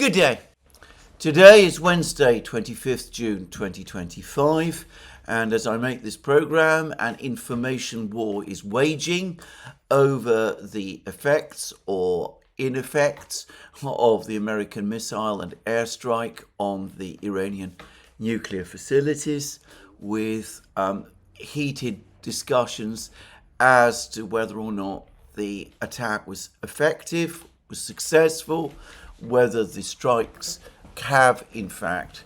Good day. Today is Wednesday, 25th June 2025, and as I make this program, an information war is waging over the effects or ineffects of the American missile and airstrike on the Iranian nuclear facilities, with heated discussions as to whether or not the attack was effective, was successful, whether the strikes have in fact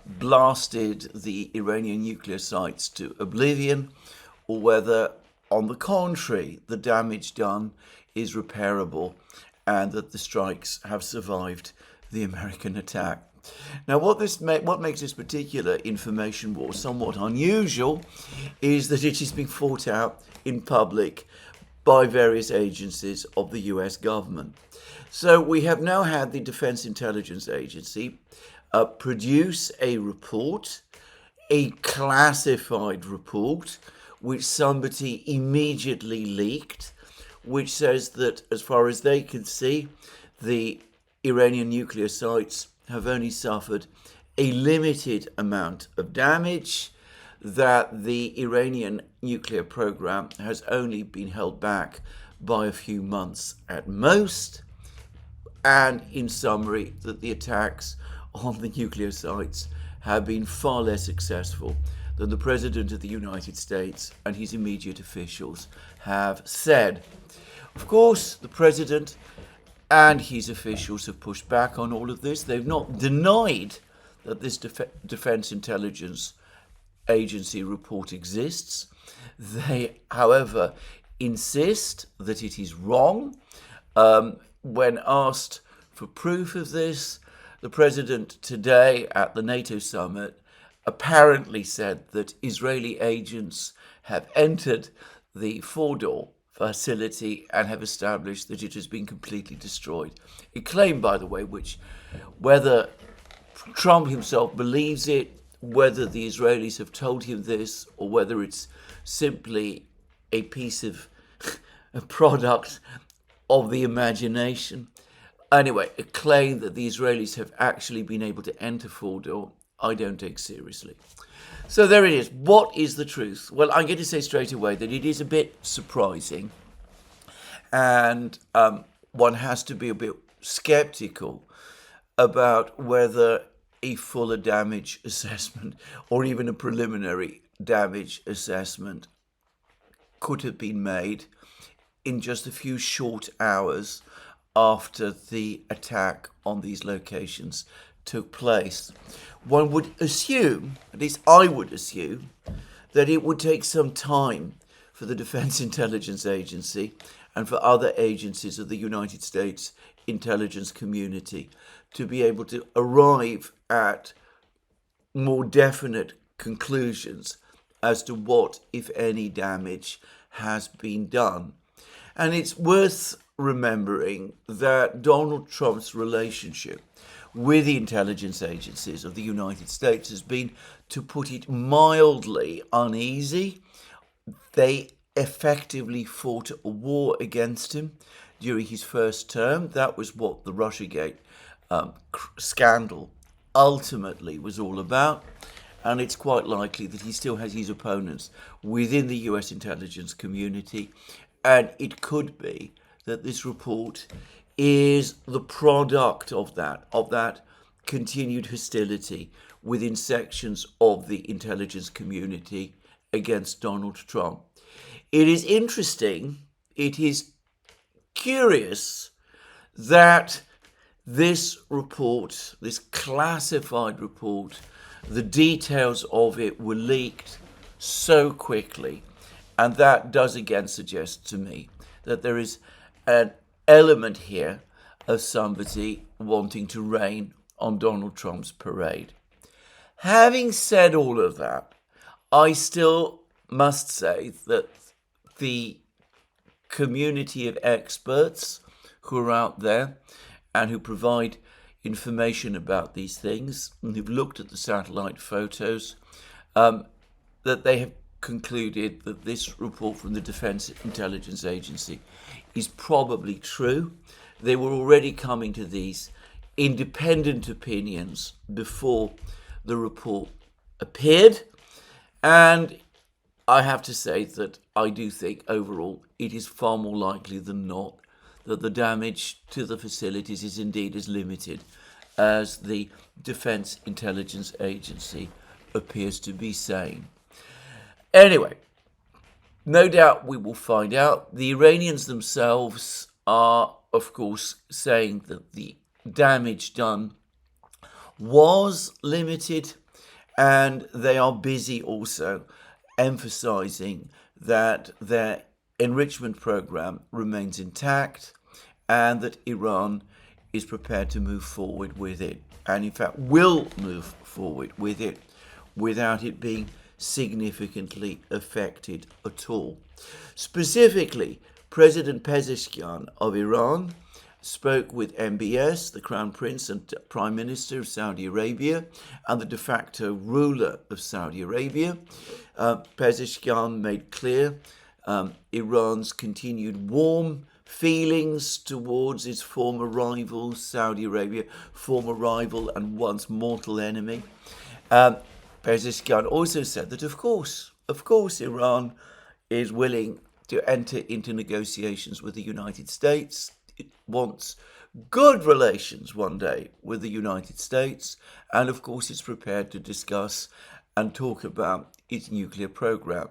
blasted the Iranian nuclear sites to oblivion, or whether, on the contrary, the damage done is repairable and that the strikes have survived the American attack. Now, what makes this particular information war somewhat unusual is that it is being fought out in public by various agencies of the US government. So we have now had the Defense Intelligence Agency produce a report, a classified report, which somebody immediately leaked, which says that, as far as they can see, the Iranian nuclear sites have only suffered a limited amount of damage, that the Iranian nuclear program has only been held back by a few months at most, and in summary, that the attacks on the nuclear sites have been far less successful than the President of the United States and his immediate officials have said. Of course, the President and his officials have pushed back on all of this. They've not denied that this Defense Intelligence Agency report exists. They, however, insist that it is wrong. When asked for proof of this, the President today at the NATO summit apparently said that Israeli agents have entered the Fordow facility and have established that it has been completely destroyed. A claim, by the way, which, whether Trump himself believes it, whether the Israelis have told him this, or whether it's simply a piece of a product of the imagination. Anyway, a claim that the Israelis have actually been able to enter Fordow, I don't take seriously. So there it is. What is the truth? Well, I'm going to say straight away that it is a bit surprising, and one has to be a bit skeptical about whether a fuller damage assessment or even a preliminary damage assessment could have been made in just a few short hours after the attack on these locations took place. One would assume, at least I would assume, that it would take some time for the Defense Intelligence Agency and for other agencies of the United States intelligence community to be able to arrive at more definite conclusions as to what, if any, damage has been done. And it's worth remembering that Donald Trump's relationship with the intelligence agencies of the United States has been, to put it mildly, uneasy. They effectively fought a war against him during his first term. That was what the Russiagate scandal ultimately was all about. And it's quite likely that he still has his opponents within the US intelligence community. And it could be that this report is the product of that continued hostility within sections of the intelligence community against Donald Trump. It is interesting, it is curious that this report, this classified report, the details of it were leaked so quickly. And that does again suggest to me that there is an element here of somebody wanting to rain on Donald Trump's parade. Having said all of that, I still must say that the community of experts who are out there and who provide information about these things and who've looked at the satellite photos, that they have concluded that this report from the Defense Intelligence Agency is probably true. They were already coming to these independent opinions before the report appeared. And I have to say that I do think overall it is far more likely than not that the damage to the facilities is indeed as limited as the Defense Intelligence Agency appears to be saying. Anyway, no doubt we will find out. The Iranians themselves are, of course, saying that the damage done was limited, and they are busy also emphasizing that their enrichment program remains intact and that Iran is prepared to move forward with it, and in fact will move forward with it without it being significantly affected at all. Specifically, President Pezeshkian of Iran spoke with MBS, the Crown Prince and Prime Minister of Saudi Arabia, and the de facto ruler of Saudi Arabia. Pezeshkian made clear Iran's continued warm feelings towards its former rival, Saudi Arabia, former rival and once mortal enemy. Pezeshkian also said that, of course, Iran is willing to enter into negotiations with the United States. It wants good relations one day with the United States, and of course it's prepared to discuss and talk about its nuclear program.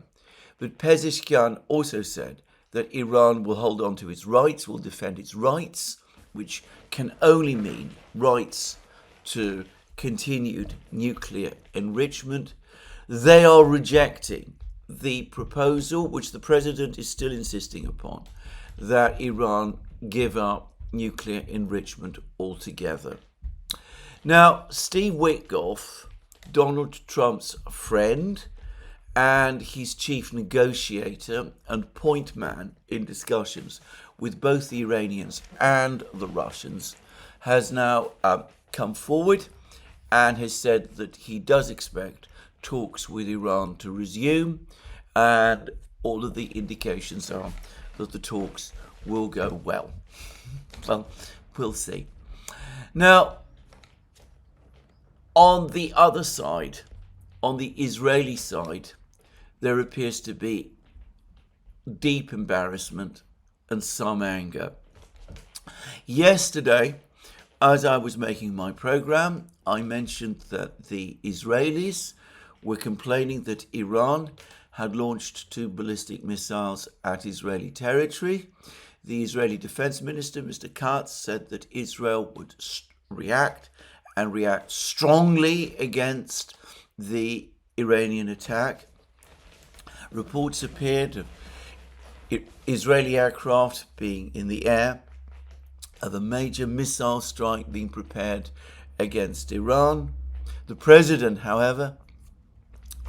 But Pezeshkian also said that Iran will hold on to its rights, will defend its rights, which can only mean rights to continued nuclear enrichment. They are rejecting the proposal, which the president is still insisting upon, that Iran give up nuclear enrichment altogether. Now, Steve Witkoff, Donald Trump's friend and his chief negotiator and point man in discussions with both the Iranians and the Russians, has now come forward and has said that he does expect talks with Iran to resume, and all of the indications are that the talks will go well. Well, we'll see. Now, on the other side, on the Israeli side, there appears to be deep embarrassment and some anger. Yesterday, as I was making my program, I mentioned that the Israelis were complaining that Iran had launched 2 ballistic missiles at Israeli territory. The Israeli Defense Minister, Mr. Katz, said that Israel would react strongly against the Iranian attack. Reports appeared of Israeli aircraft being in the air, of a major missile strike being prepared against Iran. The president, however,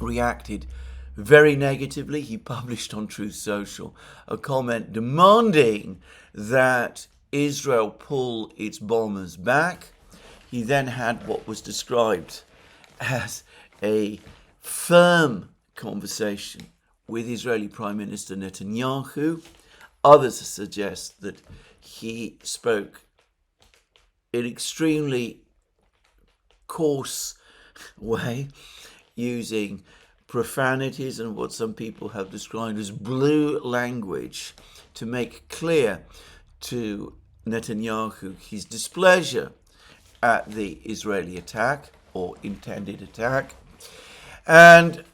reacted very negatively. He published on Truth Social a comment demanding that Israel pull its bombers back. He then had what was described as a firm conversation with Israeli Prime Minister Netanyahu. Others suggest that he spoke in extremely coarse way, using profanities and what some people have described as blue language to make clear to Netanyahu his displeasure at the Israeli attack or intended attack. And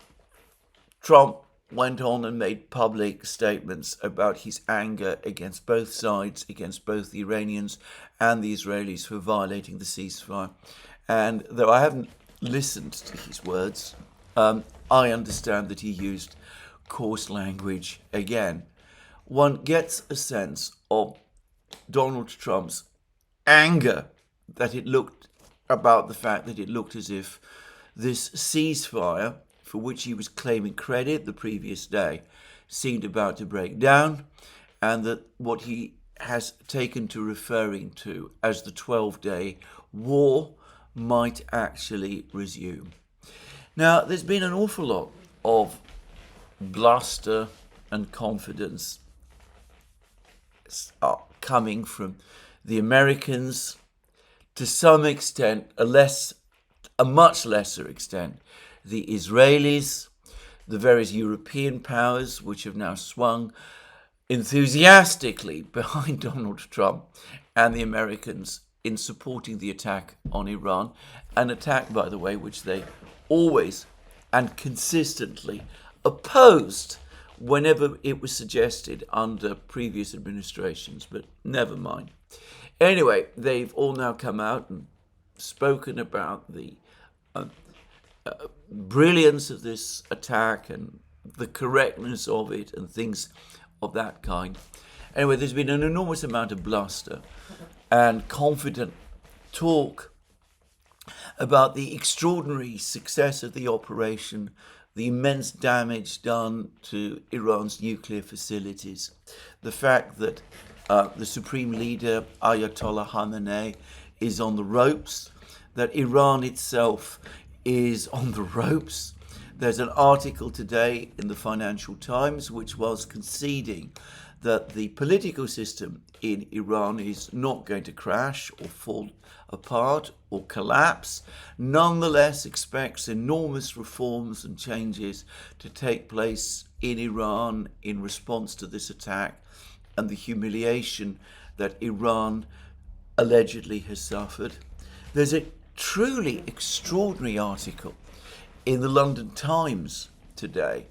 Trump went on and made public statements about his anger against both sides, against both the Iranians and the Israelis for violating the ceasefire. And though I haven't listened to his words, I understand that he used coarse language again. One gets a sense of Donald Trump's anger that it looked about the fact that it looked as if this ceasefire, for which he was claiming credit the previous day, seemed about to break down, and that what he has taken to referring to as the 12-day war might actually resume. Now, there's been an awful lot of bluster and confidence coming from the Americans, to some extent, a much lesser extent, the Israelis, the various European powers which have now swung enthusiastically behind Donald Trump, and the Americans in supporting the attack on Iran, an attack, by the way, which they always and consistently opposed whenever it was suggested under previous administrations, but never mind. Anyway, they've all now come out and spoken about the brilliance of this attack and the correctness of it and things of that kind. Anyway, there's been an enormous amount of bluster and confident talk about the extraordinary success of the operation, the immense damage done to Iran's nuclear facilities, the fact that the supreme leader, Ayatollah Khamenei, is on the ropes, that Iran itself is on the ropes. There's an article today in the Financial Times which was conceding that the political system in Iran is not going to crash or fall apart or collapse, nonetheless expects enormous reforms and changes to take place in Iran in response to this attack and the humiliation that Iran allegedly has suffered. There's a truly extraordinary article in the London Times today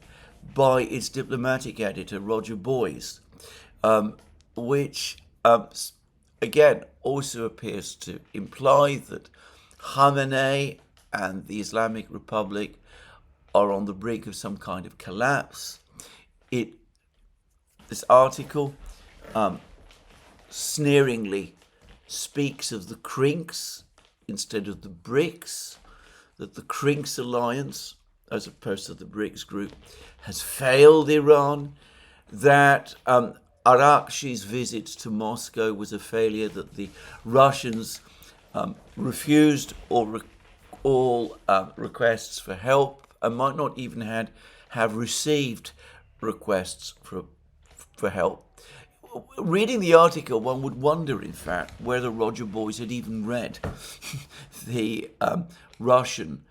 by its diplomatic editor, Roger Boys, which again also appears to imply that Khamenei and the Islamic Republic are on the brink of some kind of collapse. This article sneeringly speaks of the Crinks instead of the BRICS, that the Crinks alliance, as opposed to the BRICS group, has failed Iran, that Araghchi's visit to Moscow was a failure, that the Russians refused all requests for help and might not even have received requests for help. Reading the article, one would wonder, in fact, whether Roger Boys had even read the Russian,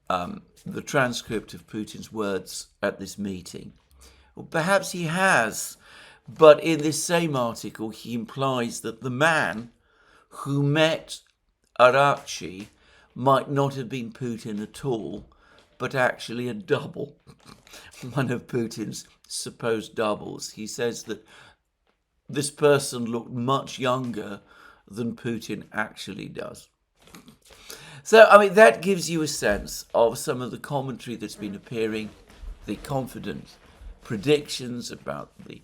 the transcript of Putin's words at this meeting. Well, perhaps he has, but in this same article, he implies that the man who met Araghchi might not have been Putin at all, but actually a double, one of Putin's supposed doubles. He says that this person looked much younger than Putin actually does. So, I mean, that gives you a sense of some of the commentary that's been appearing, the confident predictions about the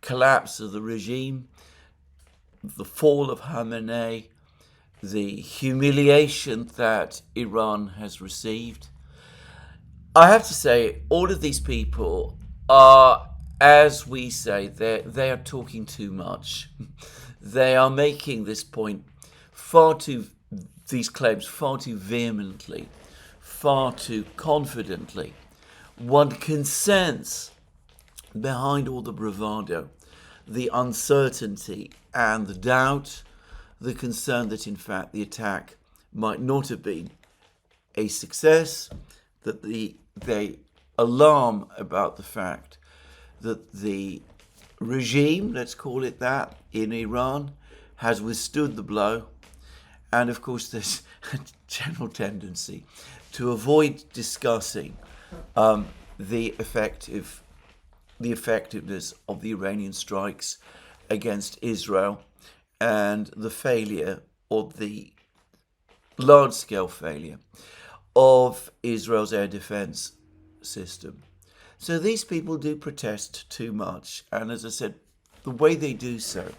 collapse of the regime, the fall of Khamenei, the humiliation that Iran has received. I have to say, all of these people are, as we say, they are talking too much. They are making this point these claims far too vehemently, far too confidently. One can sense behind all the bravado, the uncertainty and the doubt, the concern that in fact the attack might not have been a success, that they alarm about the fact that the regime, let's call it that, in Iran has withstood the blow. And of course there's a general tendency to avoid discussing the effectiveness of the Iranian strikes against Israel and the failure, or the large-scale failure, of Israel's air defense system. So these people do protest too much, and as I said, the way they do so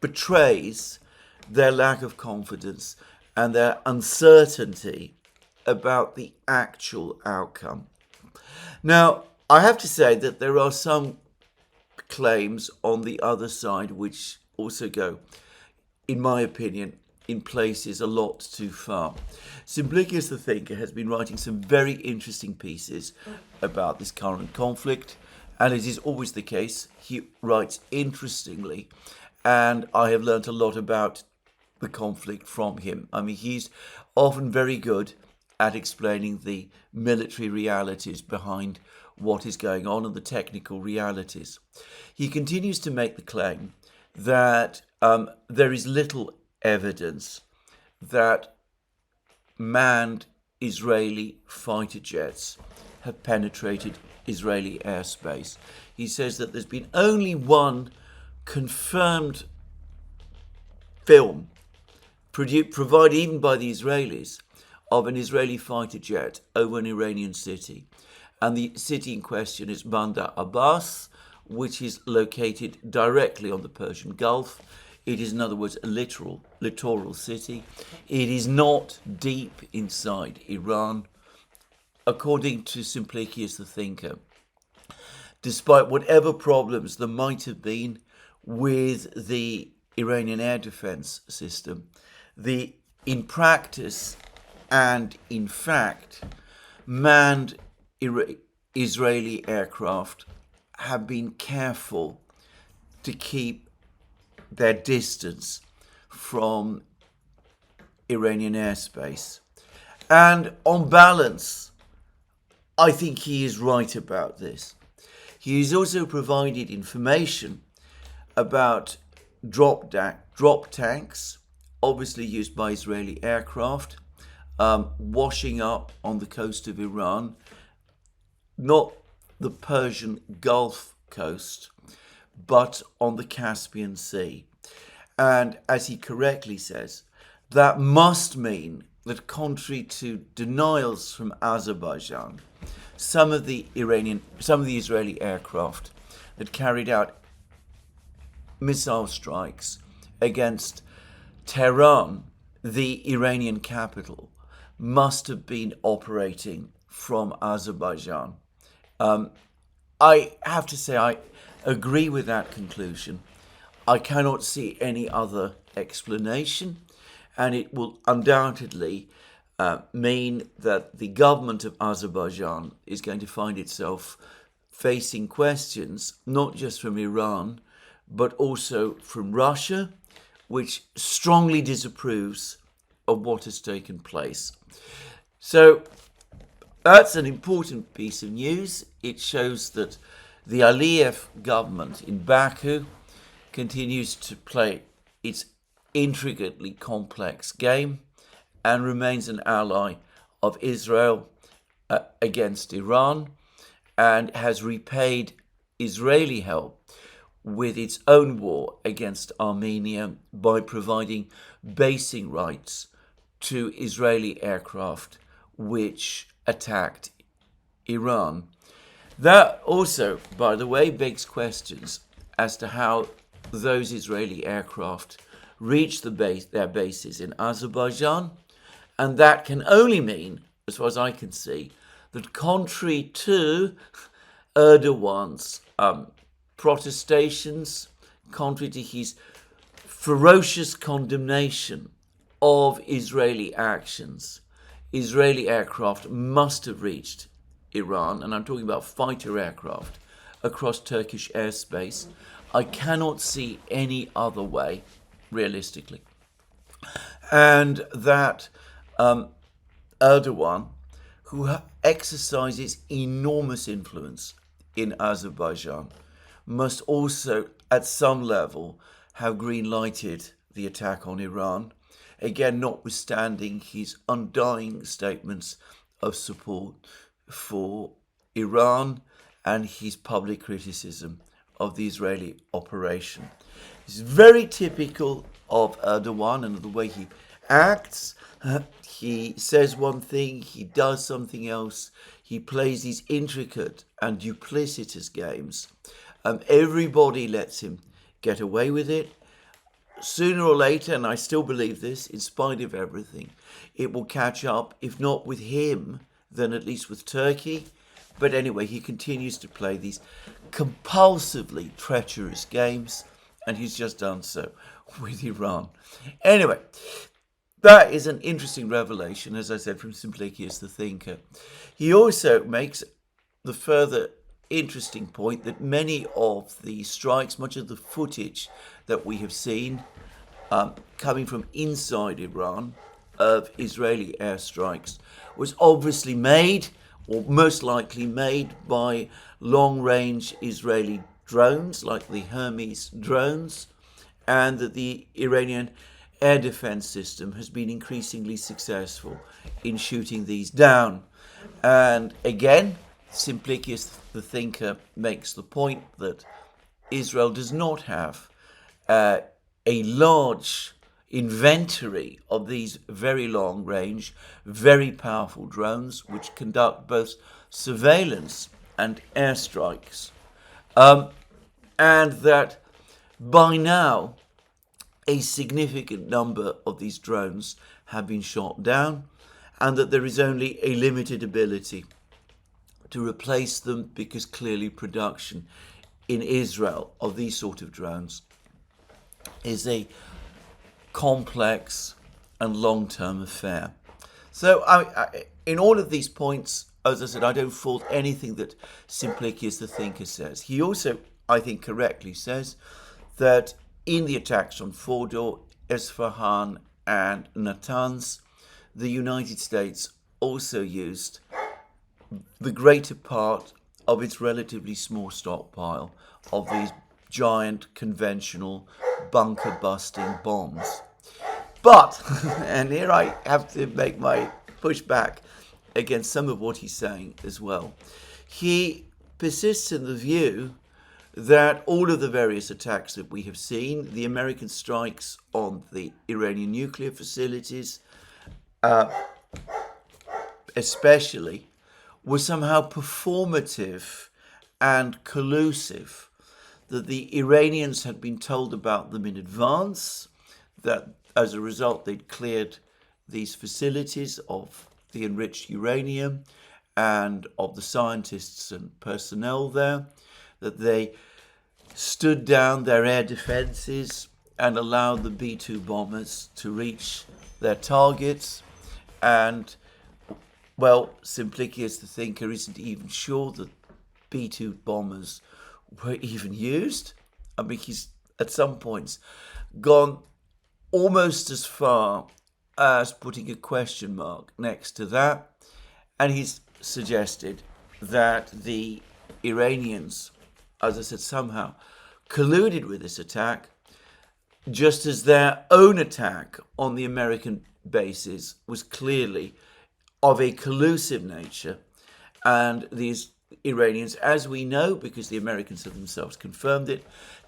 betrays their lack of confidence and their uncertainty about the actual outcome. Now, I have to say that there are some claims on the other side which also go, in my opinion, in places a lot too far. Simplicius the Thinker has been writing some very interesting pieces about this current conflict, and as is always the case, he writes interestingly and I have learnt a lot about the conflict from him. I mean, he's often very good at explaining the military realities behind what is going on and the technical realities. He continues to make the claim that there is little evidence that manned Israeli fighter jets have penetrated Israeli airspace. He says that there's been only one confirmed film provided even by the Israelis of an Israeli fighter jet over an Iranian city. And the city in question is Bandar Abbas, which is located directly on the Persian Gulf. It is, in other words, a littoral city. It is not deep inside Iran. According to Simplicius the thinker, despite whatever problems there might have been with the Iranian air defense system, in practice and in fact, manned Israeli aircraft have been careful to keep their distance from Iranian airspace. And on balance, I think he is right about this. He has also provided information about drop tanks, obviously used by Israeli aircraft, washing up on the coast of Iran, not the Persian Gulf coast, but on the Caspian Sea. And as he correctly says, that must mean that contrary to denials from Azerbaijan, some of the Israeli aircraft that carried out missile strikes against Tehran, the Iranian capital, must have been operating from Azerbaijan. I have to say I agree with that conclusion. I cannot see any other explanation, and it will undoubtedly mean that the government of Azerbaijan is going to find itself facing questions, not just from Iran, but also from Russia, which strongly disapproves of what has taken place. So that's an important piece of news. It shows that the Aliyev government in Baku continues to play its intricately complex game and remains an ally of Israel against Iran, and has repaid Israeli help with its own war against Armenia by providing basing rights to Israeli aircraft which attacked Iran. That also, by the way, begs questions as to how those Israeli aircraft reached their bases in Azerbaijan, and that can only mean, as far as I can see, that contrary to Erdogan's protestations, contrary to his ferocious condemnation of Israeli actions, Israeli aircraft must have reached Iran, and I'm talking about fighter aircraft, across Turkish airspace. I cannot see any other way, realistically. And that Erdogan, who exercises enormous influence in Azerbaijan, must also, at some level, have green-lighted the attack on Iran, again, notwithstanding his undying statements of support for Iran and his public criticism of the Israeli operation. It's very typical of Erdogan and the way he acts. He says one thing, he does something else. He plays these intricate and duplicitous games. Everybody lets him get away with it. Sooner or later, and I still believe this, in spite of everything, it will catch up, if not with him, then at least with Turkey. But anyway, he continues to play these compulsively treacherous games, and he's just done so with Iran. Anyway, that is an interesting revelation, as I said, from Simplicius the thinker. He also makes the further interesting point that many of the strikes, much of the footage that we have seen coming from inside Iran of Israeli airstrikes was obviously made, or most likely made, by long-range Israeli drones like the Hermes drones, and that the Iranian air defense system has been increasingly successful in shooting these down. And again, Simplicius the thinker makes the point that Israel does not have a large inventory of these very long range, very powerful drones which conduct both surveillance and airstrikes. And that by now a significant number of these drones have been shot down, and that there is only a limited ability to replace them, because clearly production in Israel of these sort of drones is a complex and long-term affair. So in all of these points, as I said, I don't fault anything that Simplicius the thinker says. He also, I think, correctly says that in the attacks on Fordo, Isfahan and Natanz, the United States also used the greater part of its relatively small stockpile of these giant conventional bunker-busting bombs. But, and here I have to make my pushback against some of what he's saying as well, he persists in the view that all of the various attacks that we have seen, the American strikes on the Iranian nuclear facilities, especially, were somehow performative and collusive, that the Iranians had been told about them in advance, that as a result they'd cleared these facilities of the enriched uranium and of the scientists and personnel there, that they stood down their air defenses and allowed the B-2 bombers to reach their targets. And, well, Simplicius the thinker isn't even sure that B-2 bombers were even used. I mean, he's at some points gone almost as far as putting a question mark next to that. And he's suggested that the Iranians, as I said, somehow colluded with this attack, just as their own attack on the American bases was clearly of a collusive nature. And these Iranians, as we know, because the Americans have themselves confirmed it,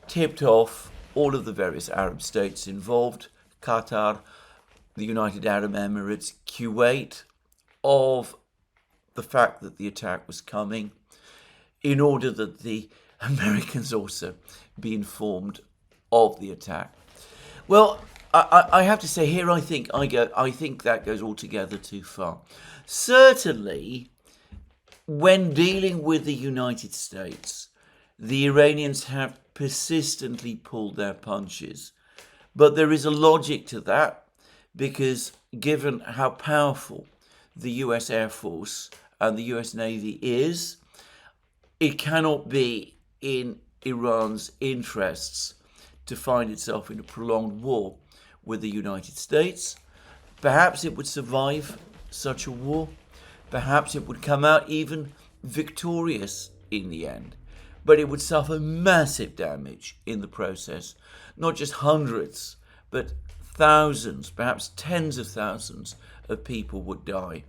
tipped off all of the various Arab states involved, Qatar, the United Arab Emirates, Kuwait, of the fact that the attack was coming, in order that the Americans also be informed of the attack. Well, I have to say here, I think that goes altogether too far. Certainly, when dealing with the United States, the Iranians have persistently pulled their punches. But there is a logic to that, because given how powerful the US Air Force and the US Navy is, it cannot be in Iran's interests to find itself in a prolonged war with the United States. Perhaps it would survive such a war. Perhaps it would come out even victorious in the end. But it would suffer massive damage in the process. Not just hundreds, but thousands, perhaps tens of thousands of people would die.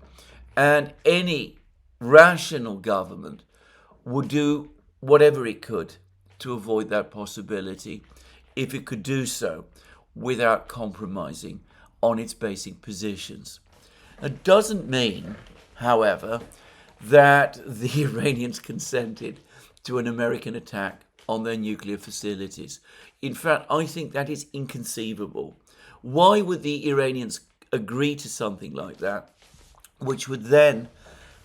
And any rational government would do whatever it could to avoid that possibility, if it could do so without compromising on its basic positions. It doesn't mean, however, that the Iranians consented to an American attack on their nuclear facilities. In fact, I think that is inconceivable. Why would the Iranians agree to something like that, which would then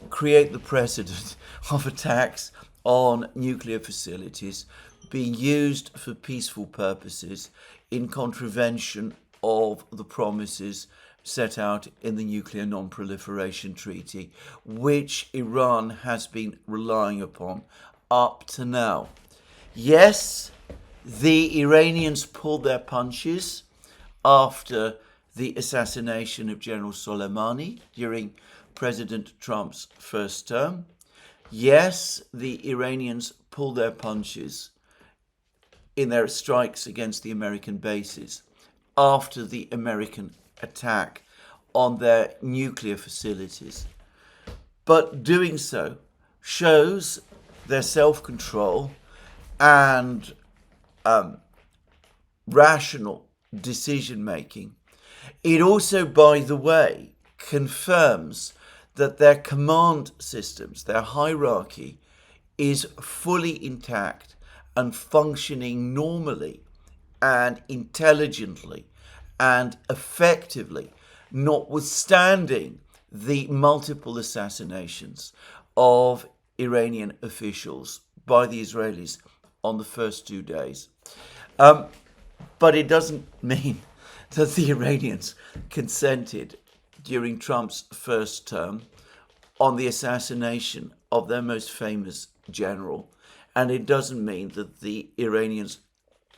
create the precedent of attacks on nuclear facilities being used for peaceful purposes in contravention of the promises set out in the Nuclear Non-Proliferation Treaty, which Iran has been relying upon up to now? Yes, The Iranians pulled their punches after the assassination of General Soleimani during President Trump's first term. Yes, the Iranians pulled their punches in their strikes against the American bases after the American attack on their nuclear facilities. But doing so shows their self-control and rational decision-making. It also, by the way, confirms that their command systems, their hierarchy, is fully intact and functioning normally and intelligently and effectively, notwithstanding the multiple assassinations of Iranian officials by the Israelis on the first 2 days. But it doesn't mean that the Iranians consented during Trump's first term on the assassination of their most famous general. And it doesn't mean that the Iranians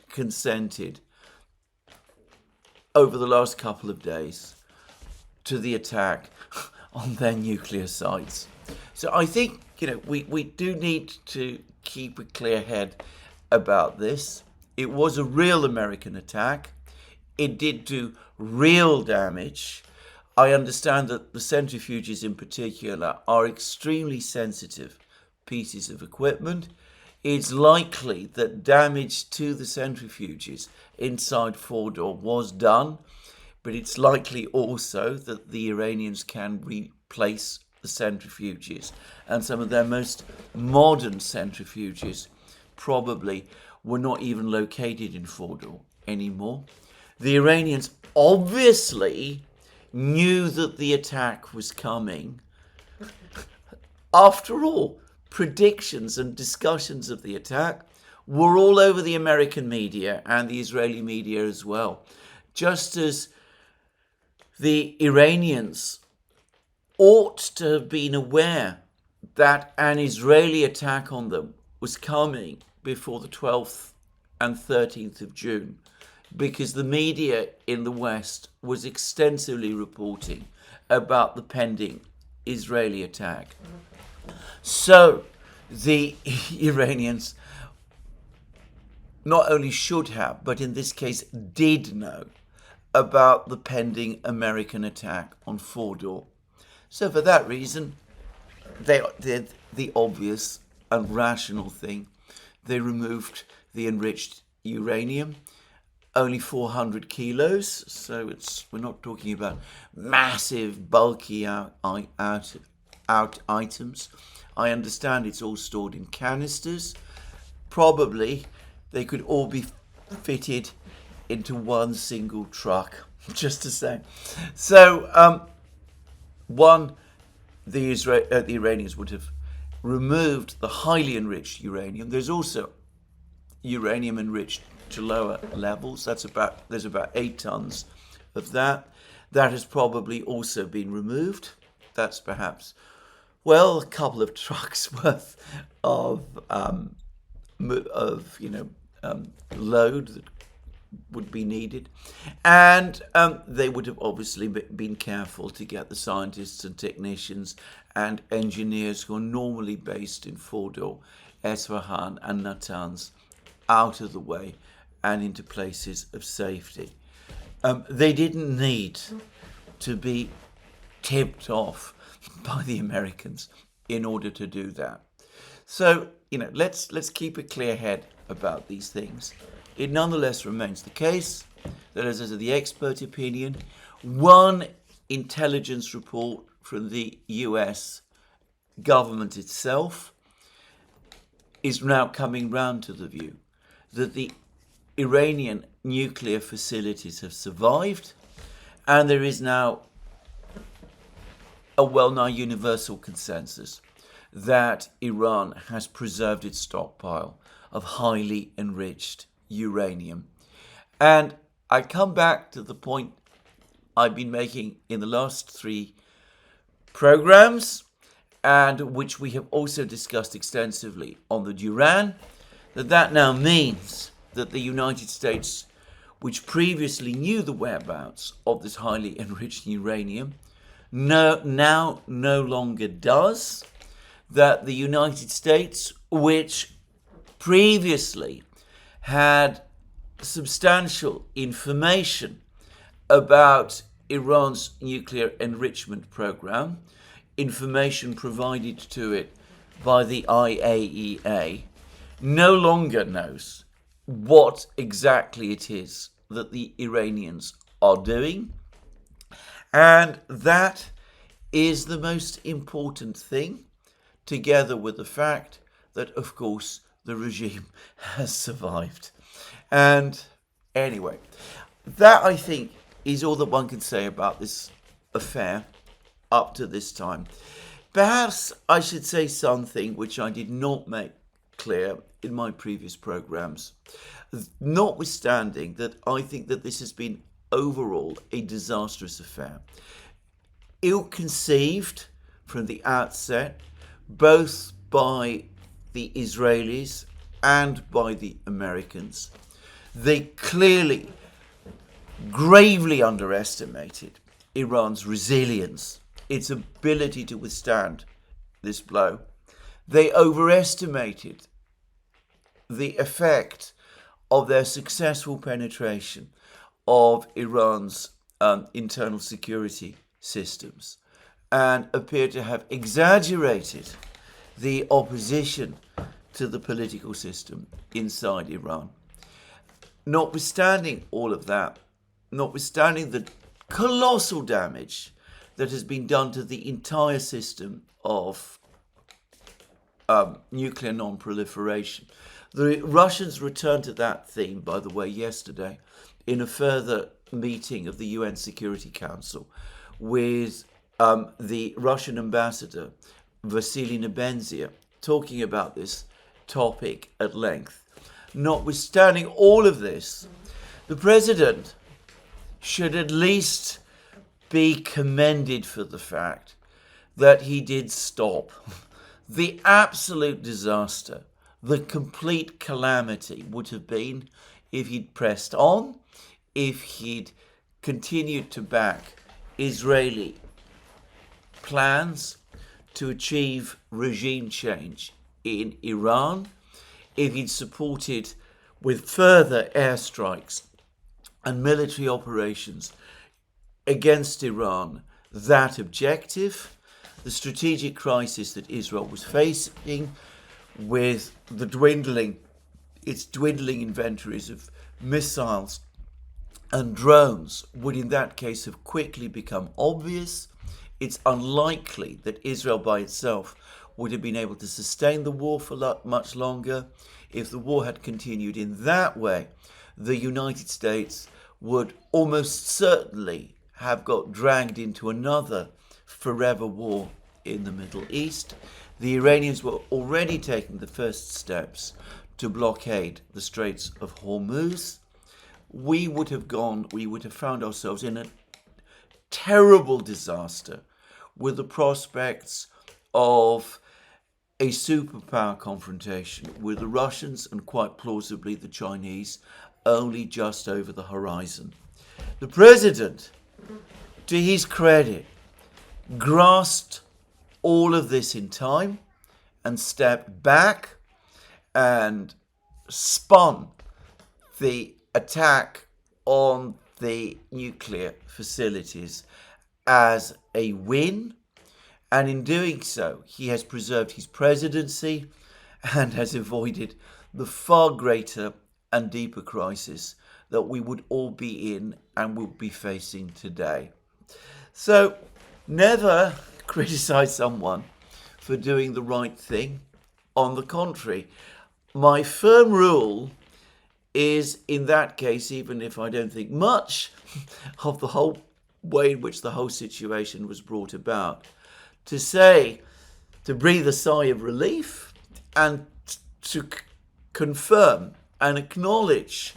consented over the last couple of days to the attack on their nuclear sites. So I think, we do need to keep a clear head about this. It was a real American attack. It did do real damage. I understand that the centrifuges in particular are extremely sensitive pieces of equipment. It's likely that damage to the centrifuges inside Fordow was done, but it's likely also that the Iranians can replace the centrifuges, and some of their most modern centrifuges probably were not even located in Fordow anymore. The Iranians obviously knew that the attack was coming. After all, predictions and discussions of the attack were all over the American media and the Israeli media as well. Just as the Iranians ought to have been aware that an Israeli attack on them was coming before the 12th and 13th of June, because the media in the West was extensively reporting about the pending Israeli attack. So the Iranians not only should have, but in this case did know about the pending American attack on Fordow. So for that reason, they did the obvious and rational thing. They removed the enriched uranium, only 400 kilos, so we're not talking about massive, bulky out items. I understand it's all stored in canisters. Probably they could all be fitted into one single truck, just to say. So, the Iranians would have removed the highly enriched uranium. There's also uranium enriched to lower levels. There's about 8 tons of that. That has probably also been removed. That's perhaps, a couple of trucks worth of load that would be needed. And they would have obviously been careful to get the scientists and technicians and engineers who are normally based in Fordow, Esfahan and Natanz out of the way and into places of safety. They didn't need to be tipped off by the Americans in order to do that. So, let's keep a clear head about these things. It nonetheless remains the case that, as the expert opinion, one intelligence report from the U.S. government itself is now coming round to the view that the Iranian nuclear facilities have survived, and there is now a well-known universal consensus that Iran has preserved its stockpile of highly enriched uranium. And I come back to the point I've been making in the last 3 programs, and which we have also discussed extensively on the Duran, that now means that the United States, which previously knew the whereabouts of this highly enriched uranium, now no longer does, that the United States, which previously had substantial information about Iran's nuclear enrichment program, information provided to it by the IAEA, no longer knows what exactly it is that the Iranians are doing. And that is the most important thing, together with the fact that, of course, the regime has survived. And anyway, that, I think, is all that one can say about this affair up to this time. Perhaps I should say something which I did not make clear in my previous programs, notwithstanding that I think that this has been overall a disastrous affair. Ill-conceived from the outset, both by the Israelis and by the Americans. They clearly, gravely underestimated Iran's resilience, its ability to withstand this blow. They overestimated the effect of their successful penetration of Iran's internal security systems, and appear to have exaggerated the opposition to the political system inside Iran. Notwithstanding all of that, notwithstanding the colossal damage that has been done to the entire system of nuclear non-proliferation, the Russians returned to that theme, by the way, yesterday in a further meeting of the UN Security Council with the Russian ambassador, Vasily Nebenzia, talking about this topic at length. Notwithstanding all of this, the president should at least be commended for the fact that he did stop the absolute disaster, the complete calamity would have been if he'd pressed on, if he'd continued to back Israeli plans to achieve regime change in Iran, if he'd supported with further airstrikes and military operations against Iran that objective, the strategic crisis that Israel was facing with its dwindling inventories of missiles and drones would in that case have quickly become obvious. It's unlikely that Israel by itself would have been able to sustain the war for much longer. If the war had continued in that way, the United States would almost certainly have got dragged into another forever war in the Middle East. The Iranians were already taking the first steps to blockade the Straits of Hormuz. We would have found ourselves in a terrible disaster with the prospects of a superpower confrontation with the Russians and quite plausibly the Chinese only just over the horizon. The president, to his credit, grasped all of this in time and stepped back and spun the attack on the nuclear facilities as a win, and in doing so he has preserved his presidency and has avoided the far greater and deeper crisis that we would all be in and will be facing today. So never criticize someone for doing the right thing. On the contrary, my firm rule is, in that case, even if I don't think much of the whole way in which the whole situation was brought about, to breathe a sigh of relief and to confirm and acknowledge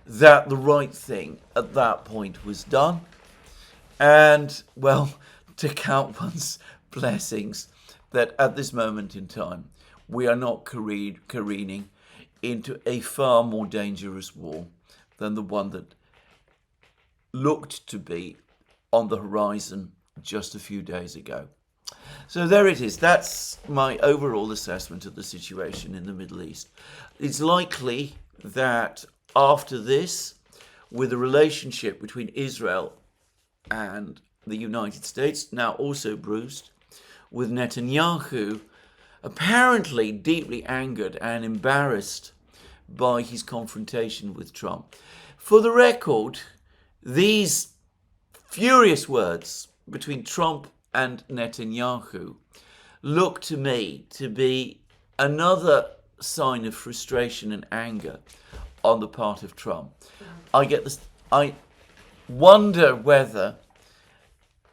that the right thing at that point was done, and, well, to count one's blessings that at this moment in time we are not careening into a far more dangerous war than the one that looked to be on the horizon just a few days ago. So there it is. That's my overall assessment of the situation in the Middle East. It's likely that after this, with the relationship between Israel and the United States now also bruised, with Netanyahu apparently deeply angered and embarrassed by his confrontation with Trump. For the record, these furious words between Trump and Netanyahu look to me to be another sign of frustration and anger on the part of Trump. I wonder whether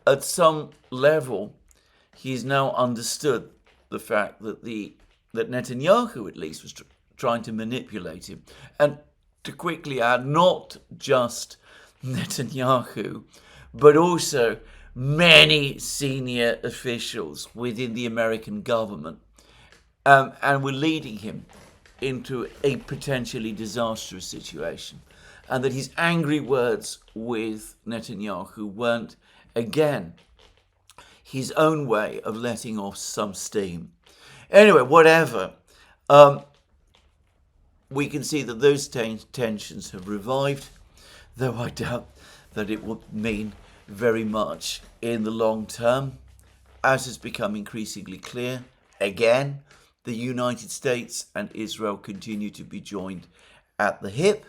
at some level he's now understood the fact that that Netanyahu at least was trying to manipulate him. And to quickly add, not just Netanyahu, but also many senior officials within the American government, and were leading him into a potentially disastrous situation. And that his angry words with Netanyahu weren't, again, his own way of letting off some steam. Anyway, whatever. We can see that those tensions have revived, though I doubt that it will mean very much in the long term. As has become increasingly clear, again, the United States and Israel continue to be joined at the hip,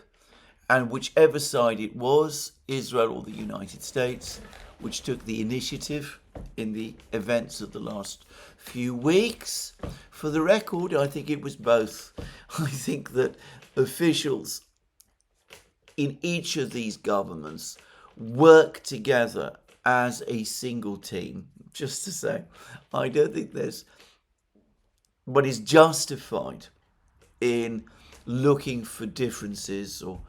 and whichever side it was, Israel or the United States, which took the initiative in the events of the last few weeks. For the record, I think it was both. I think that officials in each of these governments work together as a single team. Just to say, I don't think there's what is justified in looking for differences or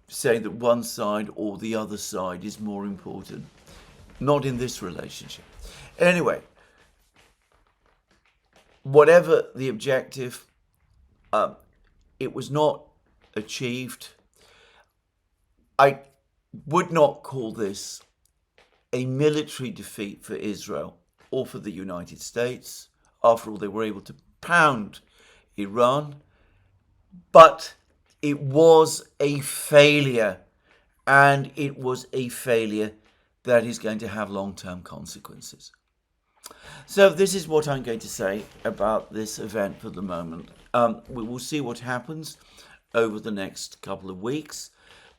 saying that one side or the other side is more important. Not in this relationship. Anyway, whatever the objective, it was not achieved. I would not call this a military defeat for Israel or for the United States. After all, they were able to pound Iran. But it was a failure, and it was a failure that is going to have long-term consequences. So this is what I'm going to say about this event for the moment. We will see what happens over the next couple of weeks.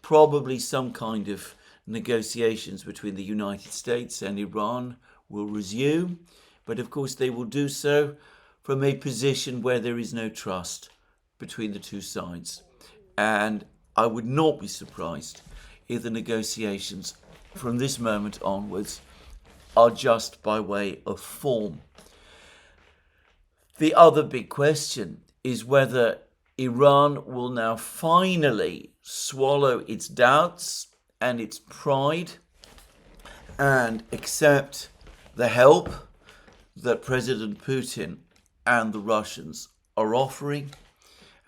Probably some kind of negotiations between the United States and Iran will resume, but of course they will do so from a position where there is no trust between the two sides. And I would not be surprised if the negotiations from this moment onwards are just by way of form. The other big question is whether Iran will now finally swallow its doubts and its pride and accept the help that President Putin and the Russians are offering,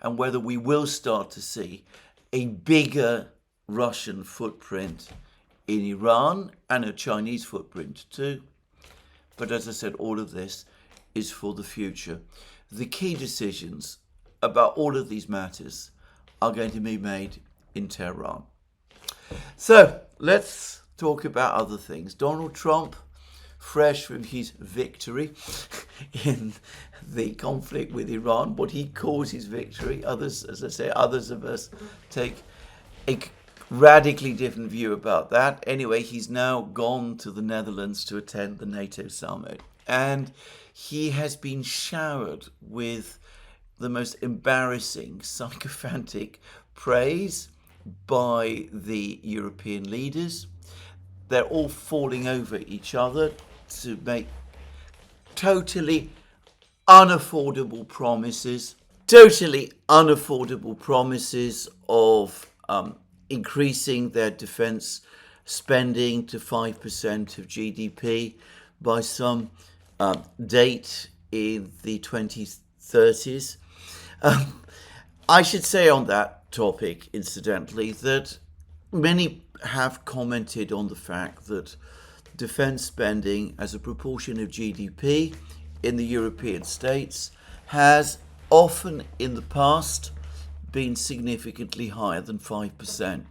and whether we will start to see a bigger Russian footprint in Iran and a Chinese footprint too. But as I said, all of this is for the future. The key decisions about all of these matters are going to be made in Tehran. So let's talk about other things. Donald Trump, fresh from his victory in the conflict with Iran, what he calls his victory. Others, as I say, others of us take a radically different view about that. Anyway, he's now gone to the Netherlands to attend the NATO summit, and he has been showered with the most embarrassing, sycophantic praise by the European leaders. They're all falling over each other to make totally unaffordable promises of increasing their defense spending to 5% of GDP by some date in the 2030s. I should say on that topic, incidentally, that many have commented on the fact that defense spending as a proportion of GDP in the European states has often in the past been significantly higher than 5%.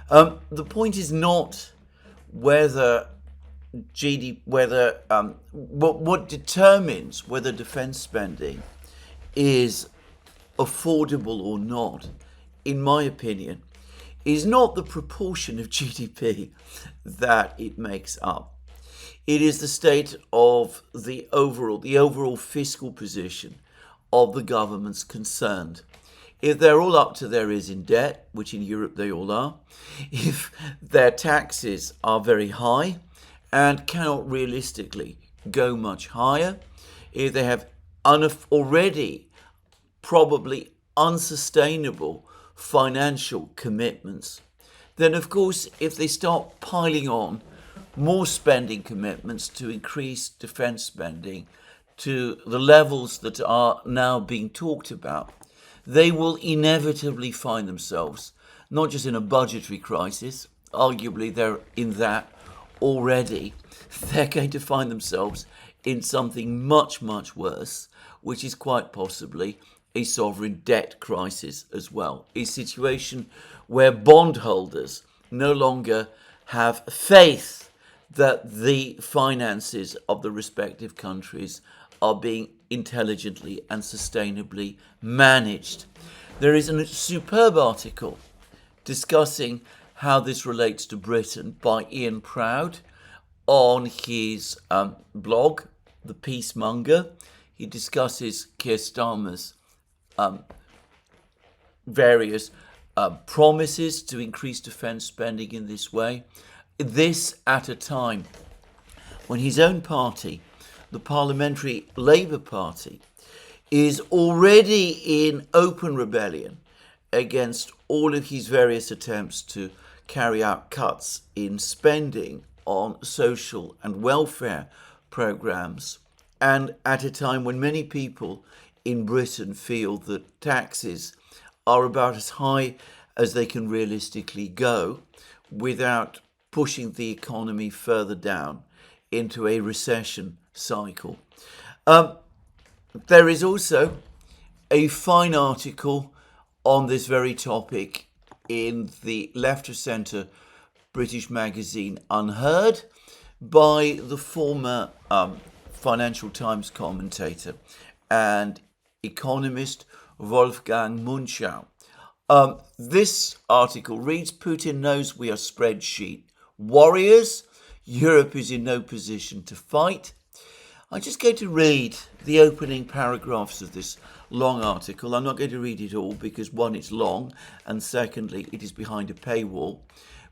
The point is not whether what determines whether defense spending is affordable or not, in my opinion, is not the proportion of GDP that it makes up. It is the state of the overall fiscal position of the governments concerned. If they're all up to their ears in debt, which in Europe they all are, if their taxes are very high and cannot realistically go much higher, if they have already probably unsustainable financial commitments, then of course if they start piling on more spending commitments to increase defense spending to the levels that are now being talked about, they will inevitably find themselves not just in a budgetary crisis, arguably they're in that already, they're going to find themselves in something much, much worse, which is quite possibly a sovereign debt crisis as well, a situation where bondholders no longer have faith that the finances of the respective countries are being intelligently and sustainably managed. There is a superb article discussing how this relates to Britain by Ian Proud on his blog, The Peacemonger. He discusses Keir Starmer's various promises to increase defence spending in this way. This at a time when his own party, the Parliamentary Labour Party, is already in open rebellion against all of his various attempts to carry out cuts in spending on social and welfare programmes, and at a time when many people in Britain feel that taxes are about as high as they can realistically go without pushing the economy further down into a recession cycle. There is also a fine article on this very topic in the left of centre British magazine Unheard by the former Financial Times commentator and economist Wolfgang Munchau. This article reads, Putin knows we are spreadsheet warriors. Europe is in no position to fight. I'm just going to read the opening paragraphs of this long article. I'm not going to read it all because, one, it's long, and secondly, it is behind a paywall.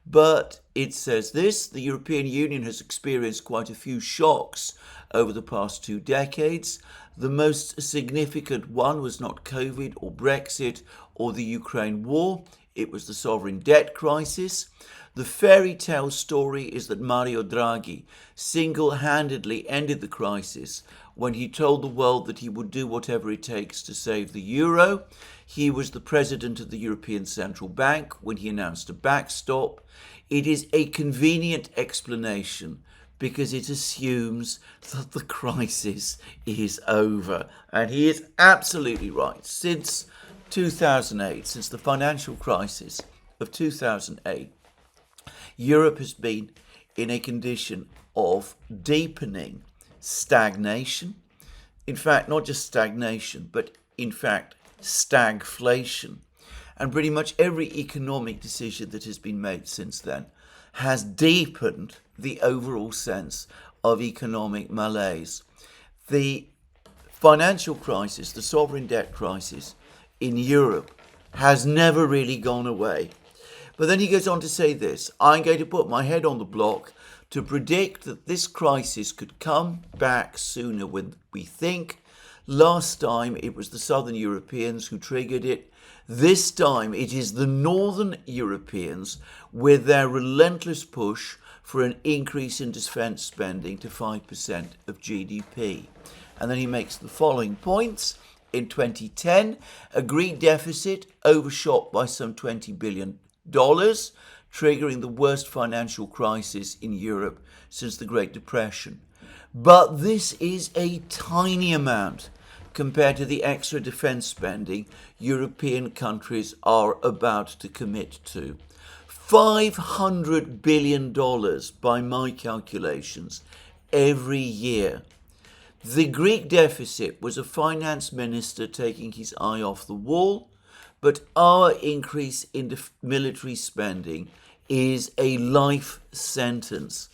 But it says this: the European Union has experienced quite a few shocks over the past 2 decades. The most significant one was not COVID or Brexit or the Ukraine war. It was the sovereign debt crisis. The fairy tale story is that Mario Draghi single-handedly ended the crisis when he told the world that he would do whatever it takes to save the euro. He was the president of the European Central Bank when he announced a backstop. It is a convenient explanation because it assumes that the crisis is over. And he is absolutely right. Since 2008, since the financial crisis of 2008, Europe has been in a condition of deepening stagnation. In fact, not just stagnation, but in fact, stagflation. And pretty much every economic decision that has been made since then has deepened the overall sense of economic malaise. The financial crisis, the sovereign debt crisis in Europe has never really gone away. But then he goes on to say this: I'm going to put my head on the block to predict that this crisis could come back sooner than we think. Last time it was the Southern Europeans who triggered it. This time it is the Northern Europeans with their relentless push for an increase in defence spending to 5% of GDP. And then he makes the following points. In 2010, a Greek deficit overshot by some $20 billion, triggering the worst financial crisis in Europe since the Great Depression. But this is a tiny amount compared to the extra defense spending European countries are about to commit to. $500 billion by my calculations every year. The Greek deficit was a finance minister taking his eye off the wall, but our increase in military spending is a life sentence.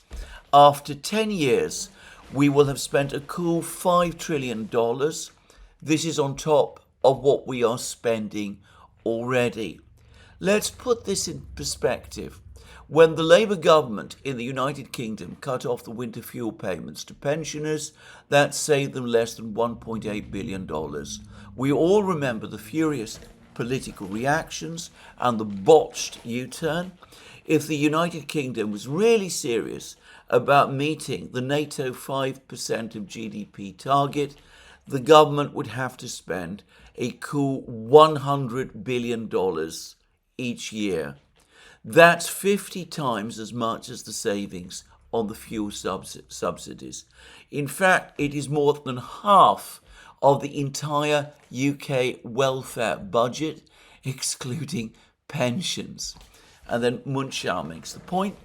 After 10 years, we will have spent a cool $5 trillion. This is on top of what we are spending already. Let's put this in perspective. When the Labour government in the United Kingdom cut off the winter fuel payments to pensioners, that saved them less than $1.8 billion. We all remember the furious political reactions and the botched U-turn. If the United Kingdom was really serious about meeting the NATO 5% of GDP target, the government would have to spend a cool $100 billion each year. That's 50 times as much as the savings on the fuel subsidies. In fact, it is more than half of the entire UK welfare budget, excluding pensions. And then Munchausen makes the point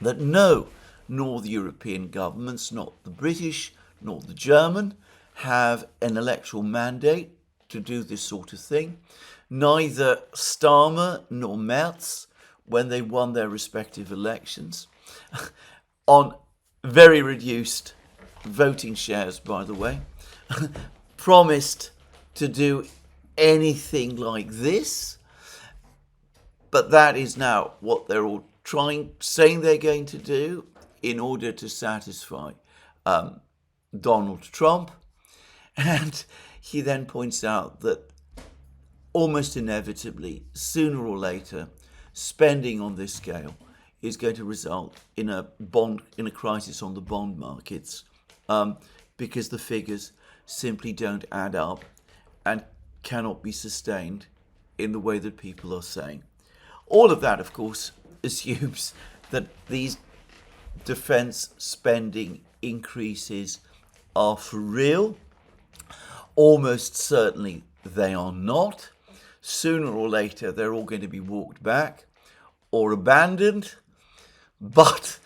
that no, nor the European governments, not the British, nor the German, have an electoral mandate to do this sort of thing. Neither Starmer nor Merz, when they won their respective elections, on very reduced voting shares, by the way, promised to do anything like this. But that is now what they're all saying they're going to do in order to satisfy Donald Trump. And he then points out that almost inevitably, sooner or later, spending on this scale is going to result in a crisis on the bond markets, because the figures simply don't add up and cannot be sustained in the way that people are saying. All of that, of course, assumes that these defense spending increases are for real. Almost certainly they are not. Sooner or later, they're all going to be walked back or abandoned. But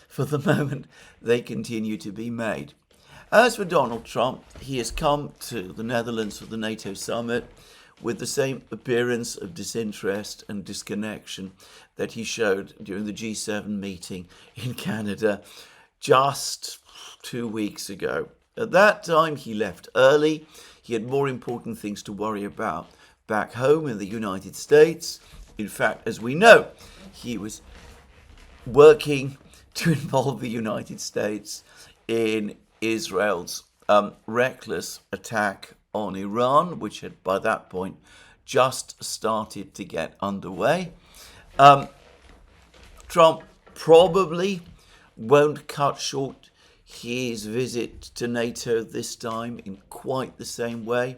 for the moment, they continue to be made. As for Donald Trump, he has come to the Netherlands for the NATO summit with the same appearance of disinterest and disconnection that he showed during the G7 meeting in Canada just 2 weeks ago. At that time, he left early. He had more important things to worry about back home in the United States. In fact, as we know, he was working to involve the United States in Israel's reckless attack on Iran, which had by that point just started to get underway. Trump probably won't cut short his visit to NATO this time in quite the same way.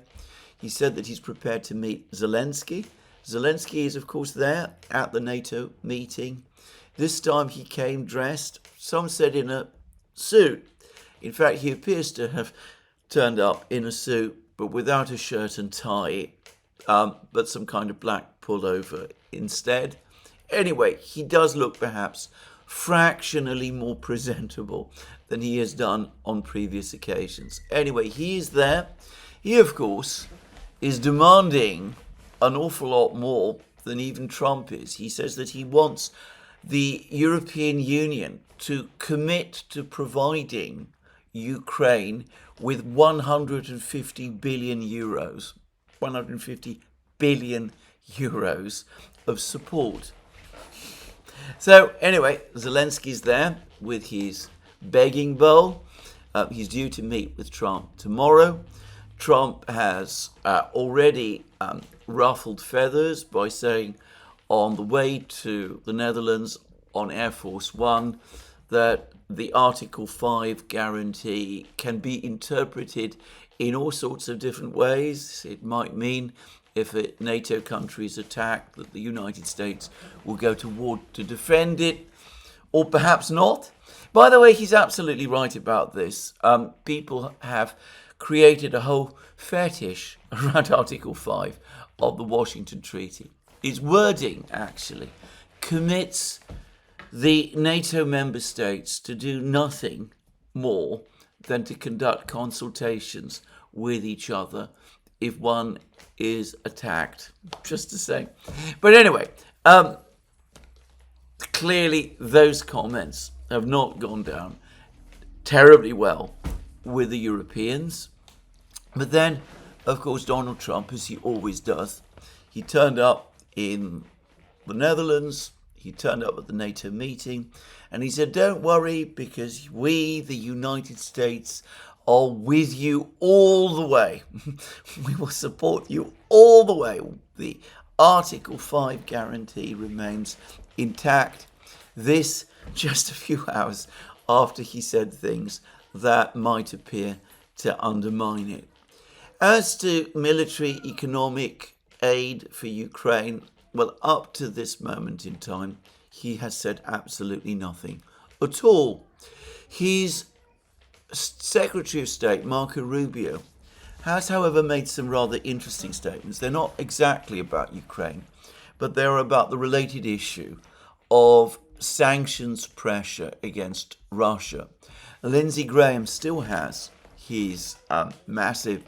He said that he's prepared to meet Zelensky. Zelensky is, of course, there at the NATO meeting. This time he came dressed, some said in a suit. In fact, he appears to have turned up in a suit, but without a shirt and tie, but some kind of black pullover instead. Anyway, he does look perhaps fractionally more presentable than he has done on previous occasions. Anyway, he is there. He, of course, is demanding an awful lot more than even Trump is. He says that he wants the European Union to commit to providing Ukraine with 150 billion euros, 150 billion euros of support. So anyway, Zelensky's there with his begging bowl. He's due to meet with Trump tomorrow. Trump has already ruffled feathers by saying on the way to the Netherlands on Air Force One that the Article 5 guarantee can be interpreted in all sorts of different ways. It might mean if a NATO country is attacked that the United States will go to war to defend it, or perhaps not. By the way, he's absolutely right about this. People have created a whole fetish around Article 5 of the Washington Treaty. Its wording, actually, commits the NATO member states to do nothing more than to conduct consultations with each other if one is attacked, just to say. But anyway, clearly those comments have not gone down terribly well with the Europeans. But then, of course, Donald Trump, as he always does, he turned up in the Netherlands, he turned up at the NATO meeting, and he said, don't worry, because we, the United States, are with you all the way. We will support you all the way. The Article 5 guarantee remains intact. This just a few hours after he said things that might appear to undermine it. As to military economic aid for Ukraine, well, up to this moment in time, he has said absolutely nothing at all. His Secretary of State, Marco Rubio, has, however, made some rather interesting statements. They're not exactly about Ukraine, but they're about the related issue of sanctions pressure against Russia. Lindsey Graham still has his massive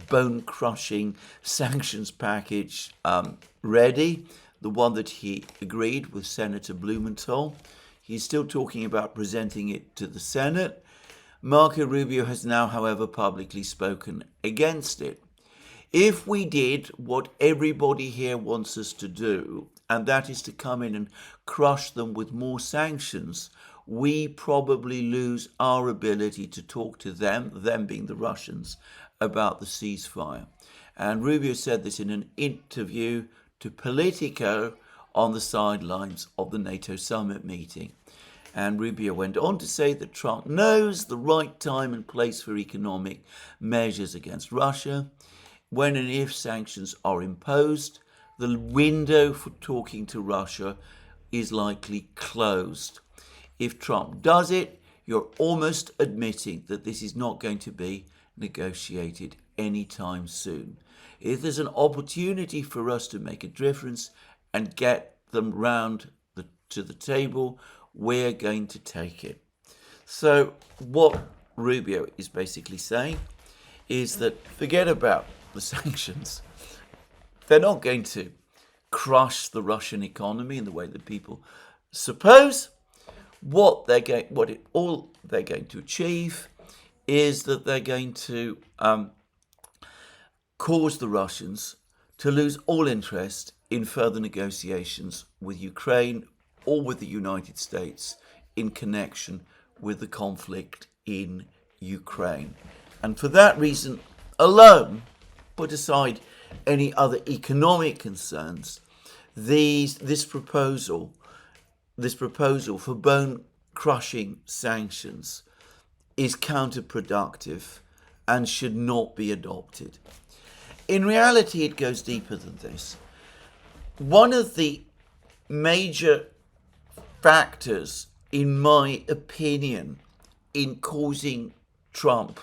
bone-crushing sanctions package ready, the one that he agreed with Senator Blumenthal. He's still talking about presenting it to the Senate. Marco Rubio has now, however, publicly spoken against it. If we did what everybody here wants us to do, and that is to come in and crush them with more sanctions, we probably lose our ability to talk to them being the Russians, about the ceasefire. And Rubio said this in an interview to Politico on the sidelines of the NATO summit meeting. And Rubio went on to say that Trump knows the right time and place for economic measures against Russia. When and if sanctions are imposed, the window for talking to Russia is likely closed. If Trump does it, you're almost admitting that this is not going to be negotiated anytime soon. If there's an opportunity for us to make a difference and get them round to the table, we're going to take it. So what Rubio is basically saying is that forget about the sanctions. They're not going to crush the Russian economy in the way that people suppose. All they're going to achieve is that they're going to cause the Russians to lose all interest in further negotiations with Ukraine or with the United States in connection with the conflict in Ukraine. And for that reason alone, put aside any other economic concerns, this proposal for bone-crushing sanctions is counterproductive and should not be adopted. In reality, it goes deeper than this. One of the major factors, in my opinion, in causing Trump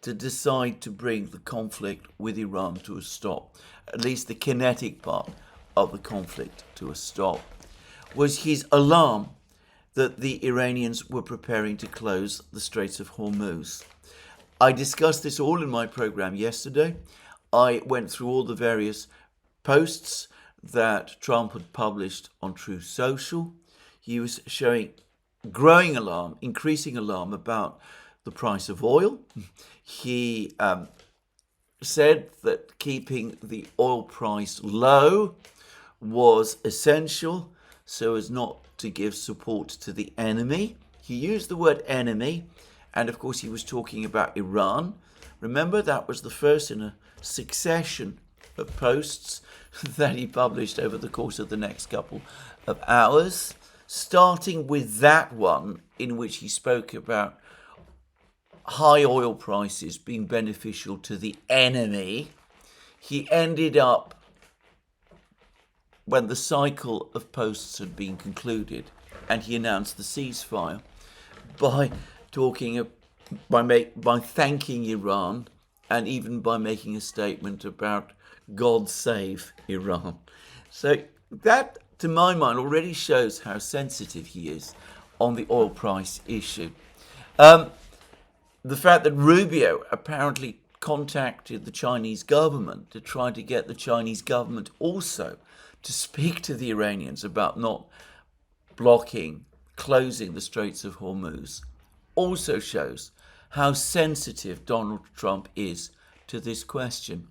to decide to bring the conflict with Iran to a stop, at least the kinetic part of the conflict to a stop, was his alarm that the Iranians were preparing to close the Straits of Hormuz. I discussed this all in my program yesterday. I went through all the various posts that Trump had published on Truth Social. He was showing growing alarm, increasing alarm about the price of oil. He said that keeping the oil price low was essential so as not to give support to the enemy. He used the word enemy, and of course he was talking about Iran. Remember, that was the first in a succession of posts that he published over the course of the next couple of hours, starting with that one in which he spoke about high oil prices being beneficial to the enemy, he ended up, when the cycle of posts had been concluded and he announced the ceasefire, by thanking Iran, and even by making a statement about God save Iran. So that, to my mind, already shows how sensitive he is on the oil price issue. The fact that Rubio apparently contacted the Chinese government to try to get the Chinese government also to speak to the Iranians about not closing the Straits of Hormuz, also shows how sensitive Donald Trump is to this question.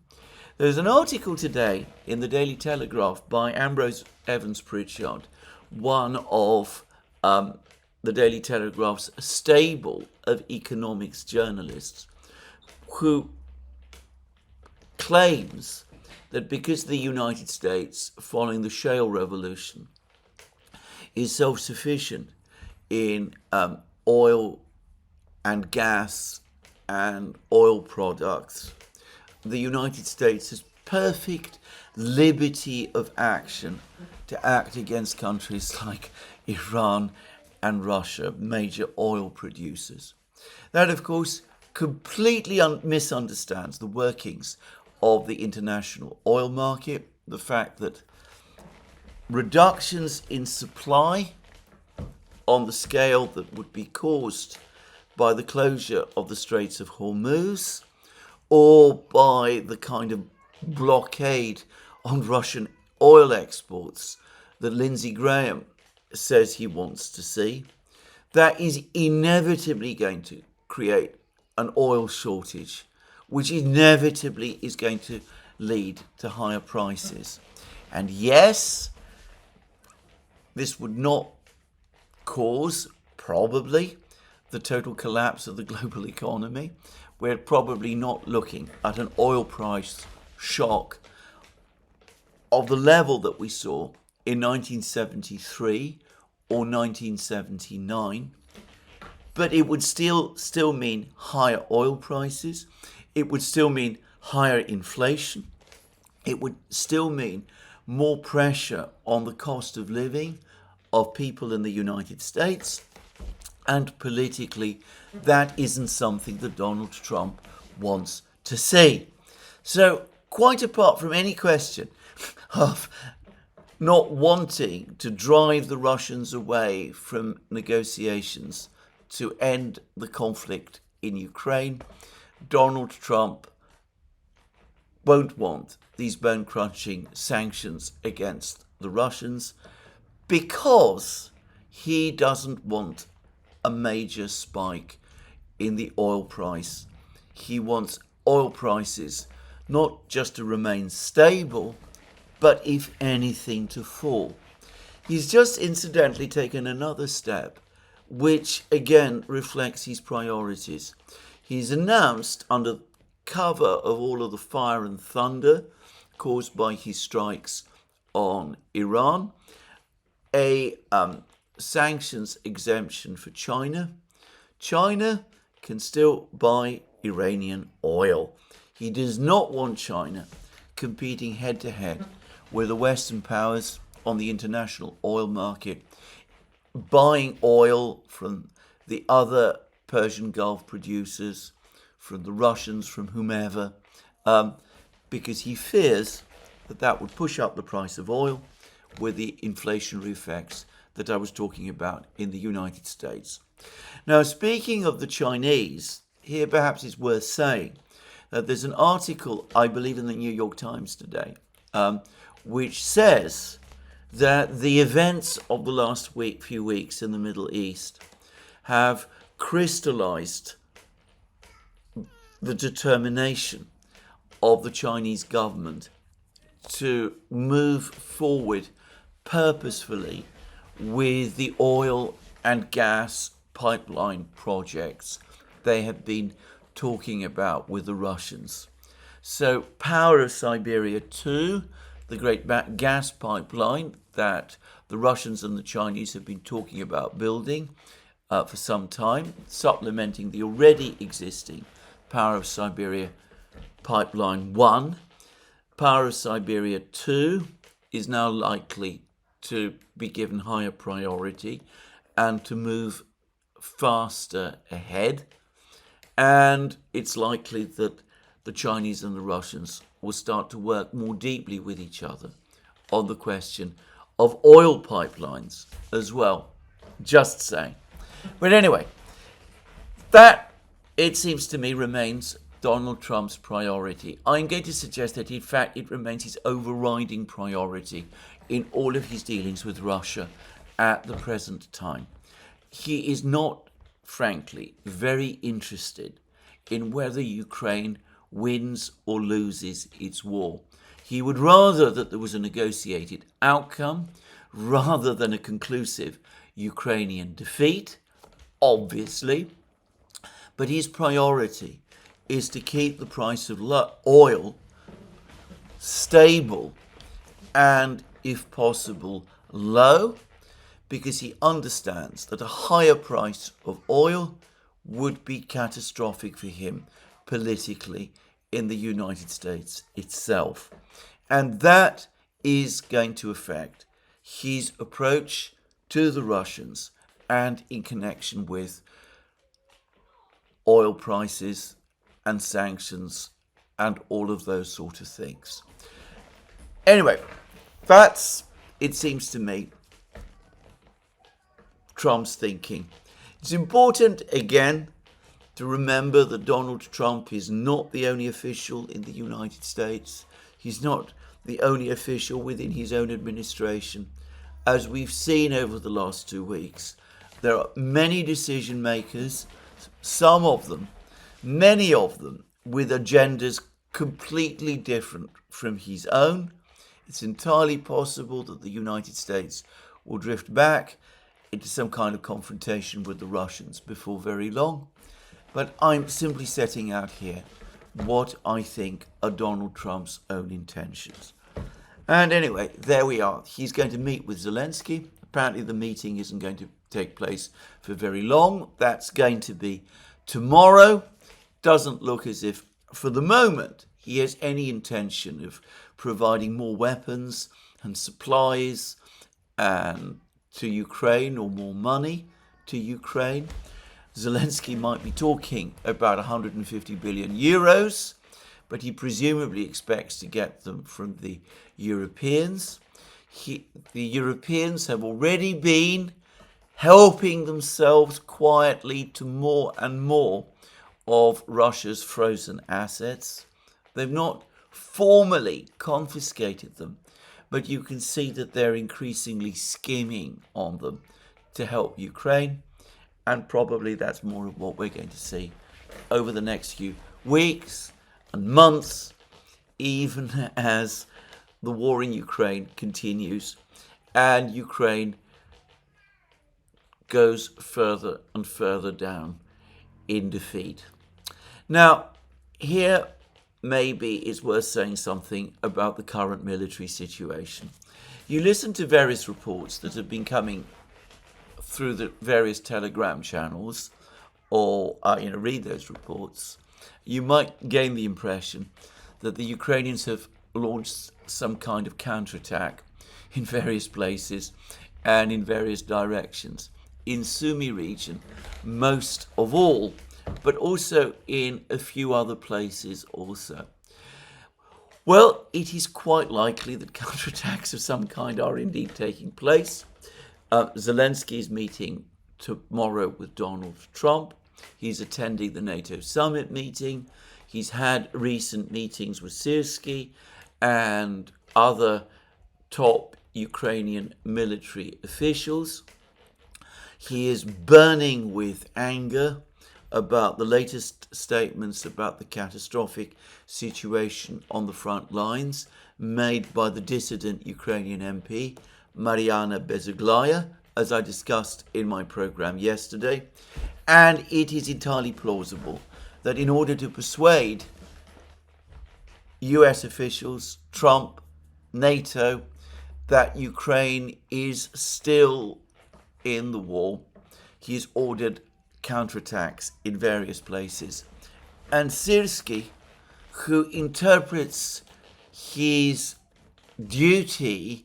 There's an article today in the Daily Telegraph by Ambrose Evans Pritchard, one of the Daily Telegraph's stable of economics journalists, who claims that because the United States, following the shale revolution, is self-sufficient in oil and gas and oil products, the United States has perfect liberty of action to act against countries like Iran and Russia, major oil producers. That, of course, completely misunderstands the workings of the international oil market, the fact that reductions in supply on the scale that would be caused by the closure of the Straits of Hormuz, or by the kind of blockade on Russian oil exports that Lindsey Graham says he wants to see, that is inevitably going to create an oil shortage, which inevitably is going to lead to higher prices. And yes, this would not cause, probably, the total collapse of the global economy. We're probably not looking at an oil price shock of the level that we saw in 1973 or 1979, but it would still mean higher oil prices. It would still mean higher inflation. It would still mean more pressure on the cost of living of people in the United States. And politically, that isn't something that Donald Trump wants to see. So, quite apart from any question of not wanting to drive the Russians away from negotiations to end the conflict in Ukraine, Donald Trump won't want these bone-crunching sanctions against the Russians because he doesn't want a major spike in the oil price. He wants oil prices not just to remain stable, but if anything to fall. He's just incidentally taken another step, which again reflects his priorities. He's announced, under cover of all of the fire and thunder caused by his strikes on Iran, a sanctions exemption for China. China can still buy Iranian oil. He does not want China competing head-to-head with the Western powers on the international oil market, buying oil from the other Persian Gulf producers, from the Russians, from whomever, because he fears that that would push up the price of oil with the inflationary effects that I was talking about in the United States. Now, speaking of the Chinese, here perhaps it's worth saying that there's an article, I believe, in the New York Times today, which says that the events of the last few weeks in the Middle East have crystallized the determination of the Chinese government to move forward purposefully with the oil and gas pipeline projects they have been talking about with the Russians. So, Power of Siberia 2, the great gas pipeline that the Russians and the Chinese have been talking about building, for some time, supplementing the already existing Power of Siberia Pipeline 1. Power of Siberia 2 is now likely to be given higher priority and to move faster ahead. And it's likely that the Chinese and the Russians will start to work more deeply with each other on the question of oil pipelines as well. Just saying. But anyway, that, it seems to me, remains Donald Trump's priority. I'm going to suggest that, in fact, it remains his overriding priority in all of his dealings with Russia at the present time. He is not, frankly, very interested in whether Ukraine wins or loses its war. He would rather that there was a negotiated outcome rather than a conclusive Ukrainian defeat, obviously. But his priority is to keep the price of oil stable and, if possible, low, because he understands that a higher price of oil would be catastrophic for him politically in the United States itself. And that is going to affect his approach to the Russians and in connection with oil prices and sanctions and all of those sort of things. Anyway, that's, it seems to me, Trump's thinking. It's important, again, to remember that Donald Trump is not the only official in the United States. He's not the only official within his own administration. As we've seen over the last 2 weeks, there are many decision makers, some of them, many of them, with agendas completely different from his own. It's entirely possible that the United States will drift back into some kind of confrontation with the Russians before very long. But I'm simply setting out here what I think are Donald Trump's own intentions. And anyway, there we are. He's going to meet with Zelensky. Apparently the meeting isn't going to take place for very long. That's going to be tomorrow. Doesn't look as if, for the moment, he has any intention of providing more weapons and supplies to Ukraine, or more money to Ukraine. Zelensky might be talking about 150 billion euros, but he presumably expects to get them from the Europeans. The Europeans have already been helping themselves quietly to more and more of Russia's frozen assets. They've not formally confiscated them, but you can see that they're increasingly skimming on them to help Ukraine. And probably that's more of what we're going to see over the next few weeks and months, even as the war in Ukraine continues and Ukraine goes further and further down in defeat. Now, here maybe it's worth saying something about the current military situation. You listen to various reports that have been coming through the various Telegram channels, or read those reports, you might gain the impression that the Ukrainians have launched some kind of counterattack in various places and in various directions. In Sumy region, most of all, but also in a few other places also. Well, it is quite likely that counterattacks of some kind are indeed taking place. Zelensky is meeting tomorrow with Donald Trump. He's attending the NATO summit meeting. He's had recent meetings with Syrskyi and other top Ukrainian military officials. He is burning with anger about the latest statements about the catastrophic situation on the front lines made by the dissident Ukrainian MP, Mariana Bezuglaya, as I discussed in my program yesterday. And it is entirely plausible that in order to persuade US officials, Trump, NATO, that Ukraine is still in the war, he's ordered counterattacks in various places. And Syrskyi, who interprets his duty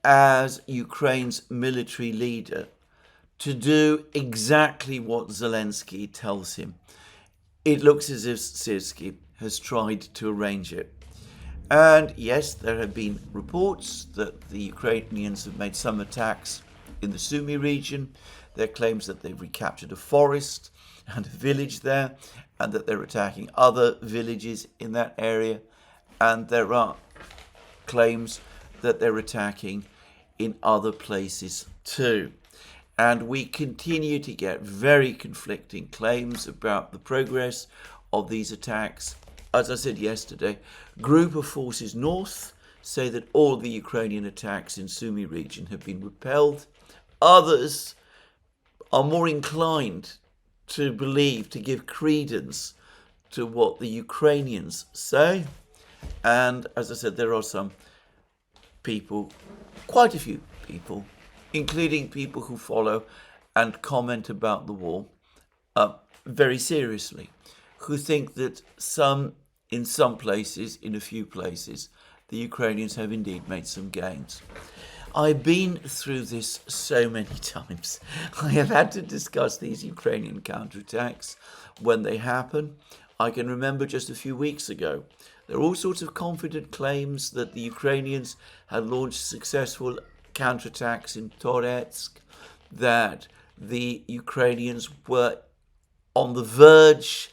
as Ukraine's military leader to do exactly what Zelensky tells him. It looks as if Syrskyi has tried to arrange it. And yes, there have been reports that the Ukrainians have made some attacks in the Sumy region. There are claims that they've recaptured a forest and a village there, and that they're attacking other villages in that area. And there are claims that they're attacking in other places too. And we continue to get very conflicting claims about the progress of these attacks. As I said yesterday, group of forces north say that all the Ukrainian attacks in Sumy region have been repelled. Others are more inclined to believe, to give credence to what the Ukrainians say. And as I said, there are some people, quite a few people, including people who follow and comment about the war very seriously, who think that in some places, in a few places, the Ukrainians have indeed made some gains. I've been through this so many times. I have had to discuss these Ukrainian counterattacks when they happen. I can remember just a few weeks ago, there were all sorts of confident claims that the Ukrainians had launched successful counterattacks in Toretsk, that the Ukrainians were on the verge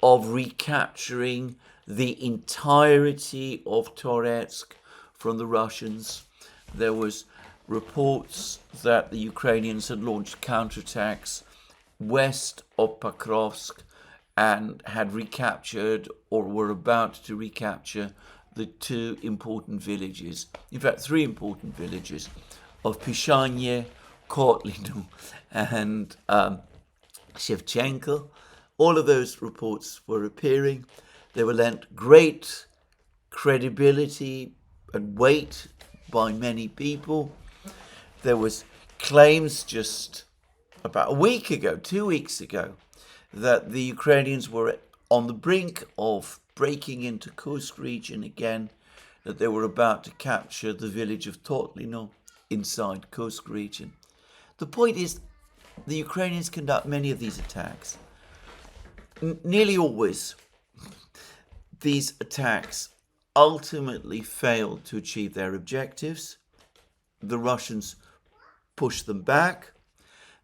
of recapturing the entirety of Toretsk from the Russians. There was reports that the Ukrainians had launched counterattacks west of Pokrovsk and had recaptured or were about to recapture the two important villages, in fact, three important villages of Pishanye, Kotlino, and Shevchenko. All of those reports were appearing. They were lent great credibility and weight by many people. There was claims just about a week ago, 2 weeks ago, that the Ukrainians were on the brink of breaking into Kursk region again, that they were about to capture the village of Totlino inside Kursk region. The point is, the Ukrainians conduct many of these attacks. Nearly always, these attacks ultimately fail to achieve their objectives. The Russians push them back.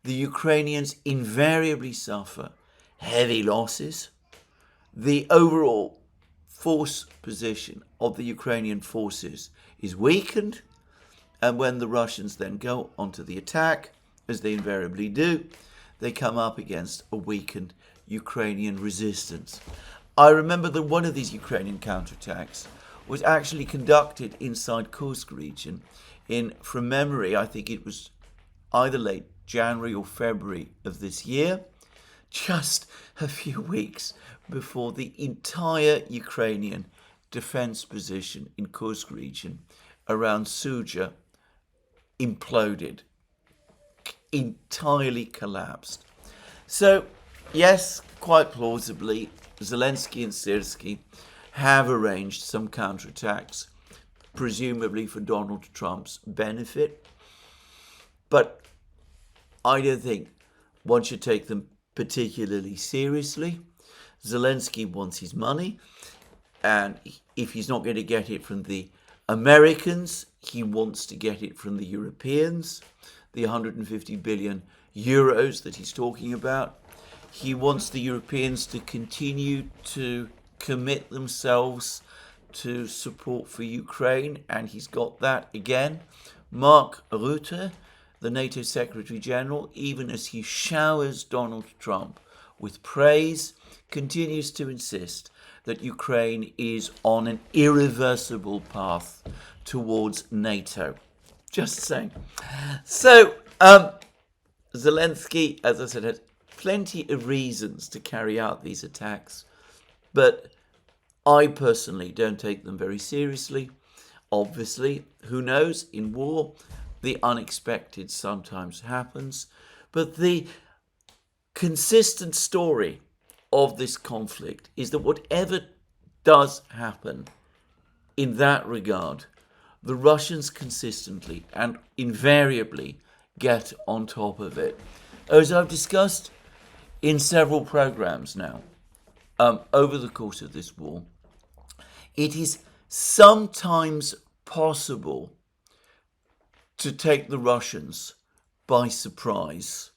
The Ukrainians invariably suffer heavy losses. The overall force position of the Ukrainian forces is weakened, and when the Russians then go onto the attack, as they invariably do, they come up against a weakened Ukrainian resistance. I remember that one of these Ukrainian counterattacks was actually conducted inside Kursk region from memory, I think it was either late January or February of this year, just a few weeks before the entire Ukrainian defense position in Kursk region around Suja imploded, entirely collapsed. So, yes, quite plausibly, Zelensky and Syrskyi have arranged some counterattacks, presumably for Donald Trump's benefit. But I don't think one should take them particularly seriously. Zelensky wants his money, and if he's not going to get it from the Americans, he wants to get it from the Europeans, the 150 billion euros that he's talking about. He wants the Europeans to continue to commit themselves to support for Ukraine, and he's got that again. Mark Rutte, the NATO Secretary General, even as he showers Donald Trump with praise, continues to insist that Ukraine is on an irreversible path towards NATO. Just saying. So, Zelensky, as I said, has plenty of reasons to carry out these attacks, but I personally don't take them very seriously. Obviously, who knows, in war, the unexpected sometimes happens, but the consistent story of this conflict is that whatever does happen in that regard, the Russians consistently and invariably get on top of it. As I've discussed in several programs now, over the course of this war, it is sometimes possible to take the Russians by surprise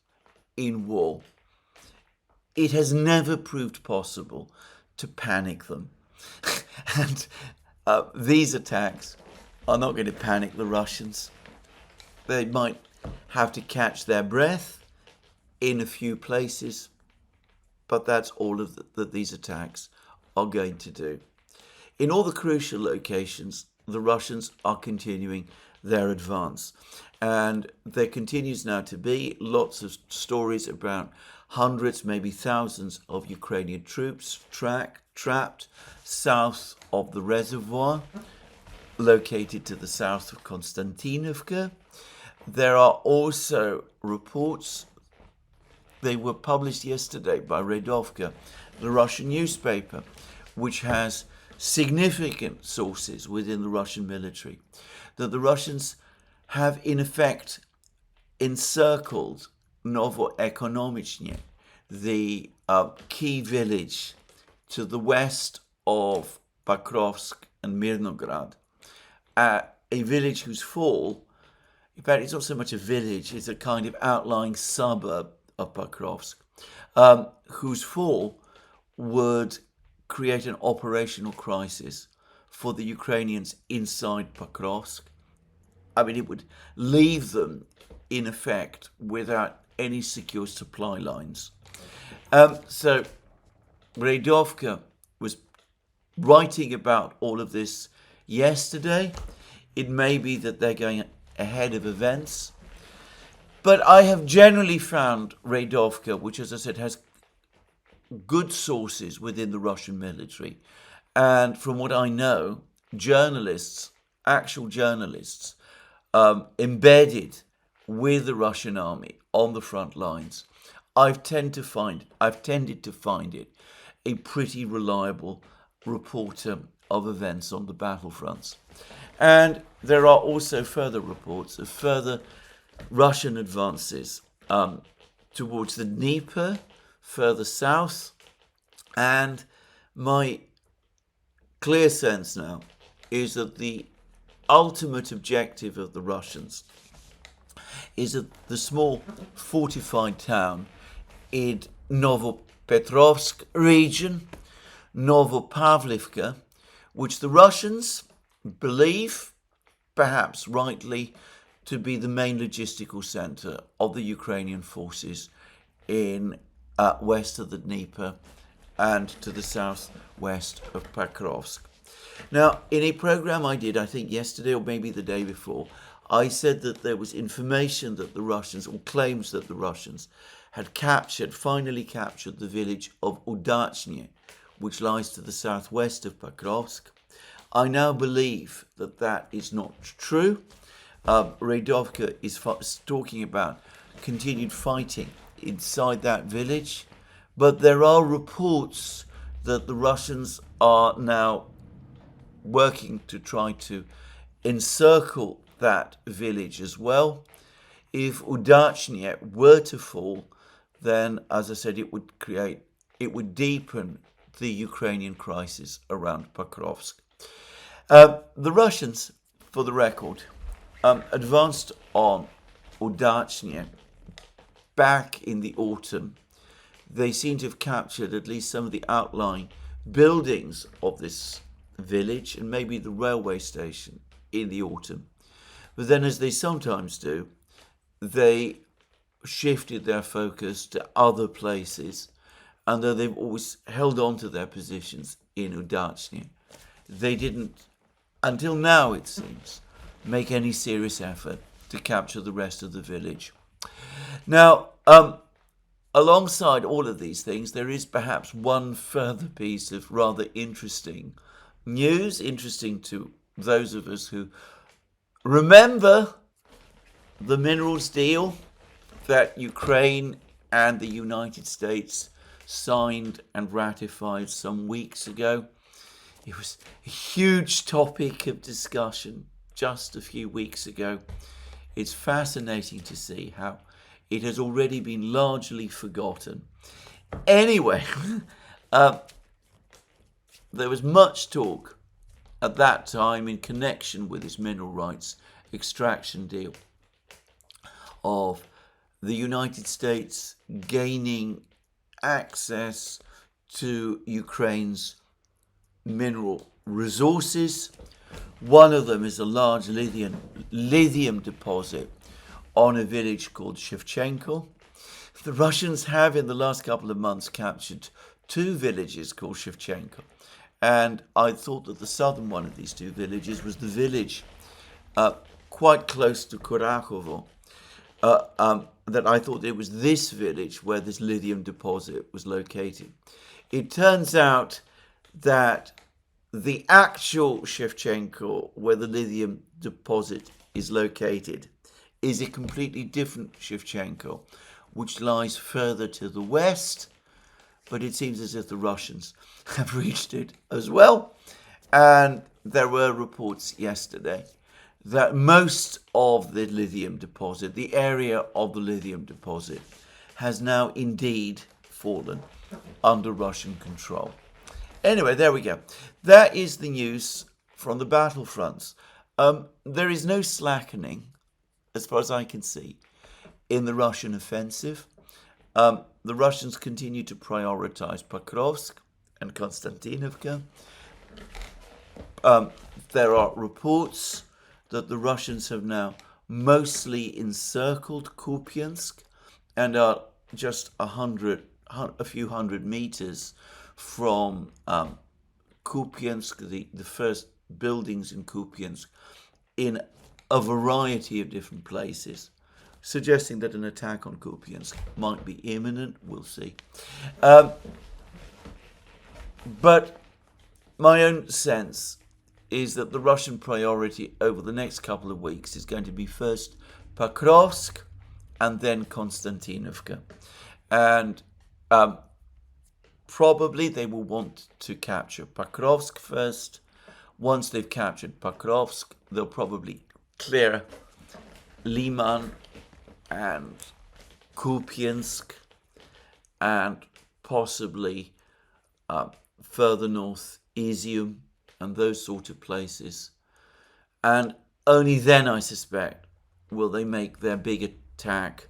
in war. It has never proved possible to panic them. And these attacks are not going to panic the Russians. They might have to catch their breath in a few places, but that's all of that these attacks are going to do. In all the crucial locations, the Russians are continuing their advance. And there continues now to be lots of stories about hundreds, maybe thousands of Ukrainian troops trapped south of the reservoir, located to the south of Konstantinovka. There are also reports, they were published yesterday by Redovka, the Russian newspaper, which has significant sources within the Russian military, that the Russians have in effect encircled Novoekonomichny, the key village to the west of Pokrovsk and Mirnograd, a village whose fall, in fact it's not so much a village, it's a kind of outlying suburb of Pokrovsk, whose fall would create an operational crisis for the Ukrainians inside Pokrovsk. I mean, it would leave them, in effect, without any secure supply lines. So Redovka was writing about all of this yesterday. It may be that they're going ahead of events. But I have generally found Redovka, which, as I said, has good sources within the Russian military. And from what I know, journalists, actual journalists, embedded with the Russian army on the front lines, I've tended to find it a pretty reliable reporter of events on the battlefronts. And there are also further reports of further Russian advances towards the Dnieper, further south, and my clear sense now is that the ultimate objective of the Russians is that the small fortified town in Novopetrovsk region, Novopavlivka, which the Russians believe, perhaps rightly, to be the main logistical center of the Ukrainian forces in west of the Dnieper and to the southwest of Pokrovsk. Now, in a program I did, I think yesterday or maybe the day before, I said that there was information that the Russians, or claims that the Russians, had finally captured the village of Udachny, which lies to the southwest of Pokrovsk. I now believe that that is not true. Redovka is talking about continued fighting inside that village, but there are reports that the Russians are now working to try to encircle that village as well. If Udachny were to fall, then, as I said, it would deepen the Ukrainian crisis around Pokrovsk. The Russians, for the record, advanced on Udachny back in the autumn. They seem to have captured at least some of the outlying buildings of this village and maybe the railway station in the autumn. But then, as they sometimes do, they shifted their focus to other places, and though they've always held on to their positions in Udachny, they didn't, until now it seems, make any serious effort to capture the rest of the village. Now, alongside all of these things, there is perhaps one further piece of rather interesting news, interesting to those of us who remember the minerals deal that Ukraine and the United States signed and ratified some weeks ago. It was a huge topic of discussion just a few weeks ago. It's fascinating to see how it has already been largely forgotten. Anyway, there was much talk at that time in connection with this mineral rights extraction deal of the United States gaining access to Ukraine's mineral resources. One of them is a large lithium deposit on a village called Shevchenko. The Russians have in the last couple of months captured two villages called Shevchenko. And I thought that the southern one of these two villages was the village quite close to Kurakovo. That I thought it was this village where this lithium deposit was located. It turns out that the actual Shevchenko, where the lithium deposit is located, is a completely different Shevchenko, which lies further to the west, but it seems as if the Russians have reached it as well. And there were reports yesterday that most of the lithium deposit, the area of the lithium deposit, has now indeed fallen under Russian control. Anyway, there we go. That is the news from the battlefronts. There is no slackening, as far as I can see, in the Russian offensive. The Russians continue to prioritize Pokrovsk and Konstantinovka. There are reports that the Russians have now mostly encircled Kupiansk and are just a few hundred meters from Kupiansk, the first buildings in Kupiansk, in a variety of different places, suggesting that an attack on Kupiansk might be imminent. We'll see. But my own sense is that the Russian priority over the next couple of weeks is going to be first Pokrovsk and then Konstantinovka. And probably they will want to capture Pokrovsk first. Once they've captured Pokrovsk, they'll probably clear Liman and Kupiansk and possibly further north Izium and those sort of places. And only then, I suspect, will they make their big attack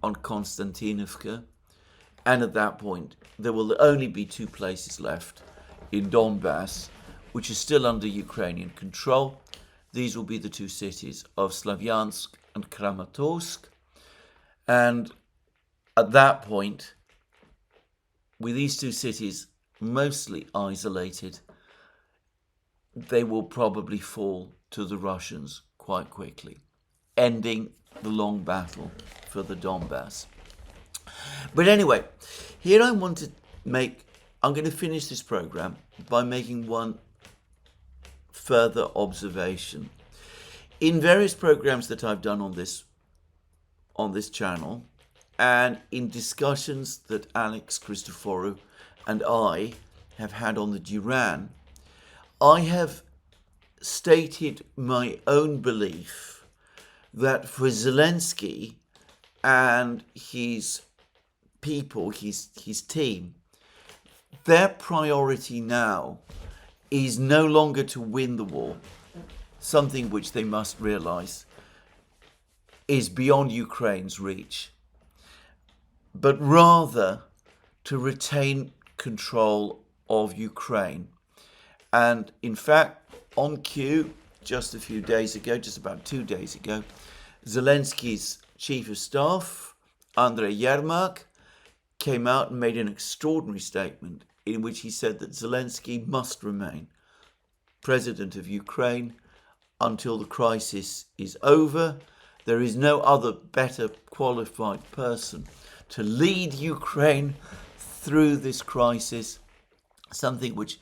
on Konstantinovka. And at that point, there will only be two places left in Donbass, which is still under Ukrainian control. These will be the two cities of Slavyansk and Kramatorsk. And at that point, with these two cities mostly isolated, they will probably fall to the Russians quite quickly, ending the long battle for the Donbass. But anyway, here I'm going to finish this program by making one further observation. In various programs that I've done on this channel, and in discussions that Alex Christoforou and I have had on the Iran, I have stated my own belief that for Zelensky and his people, his team, their priority now is no longer to win the war, something which they must realize is beyond Ukraine's reach, but rather to retain control of Ukraine. And in fact, on cue, just about 2 days ago, Zelensky's chief of staff, Andrei Yermak, came out and made an extraordinary statement in which he said that Zelensky must remain president of Ukraine until the crisis is over. There is no other better qualified person to lead Ukraine through this crisis, something which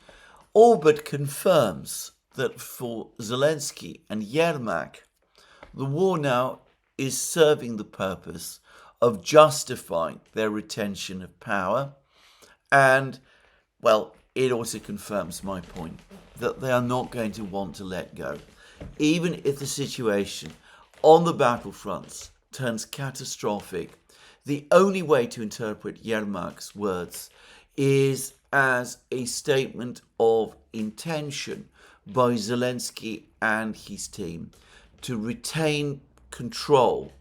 all but confirms that for Zelensky and Yermak, the war now is serving the purpose of justifying their retention of power. And, well, it also confirms my point that they are not going to want to let go. Even if the situation on the battlefronts turns catastrophic, the only way to interpret Yermak's words is as a statement of intention by Zelensky and his team to retain control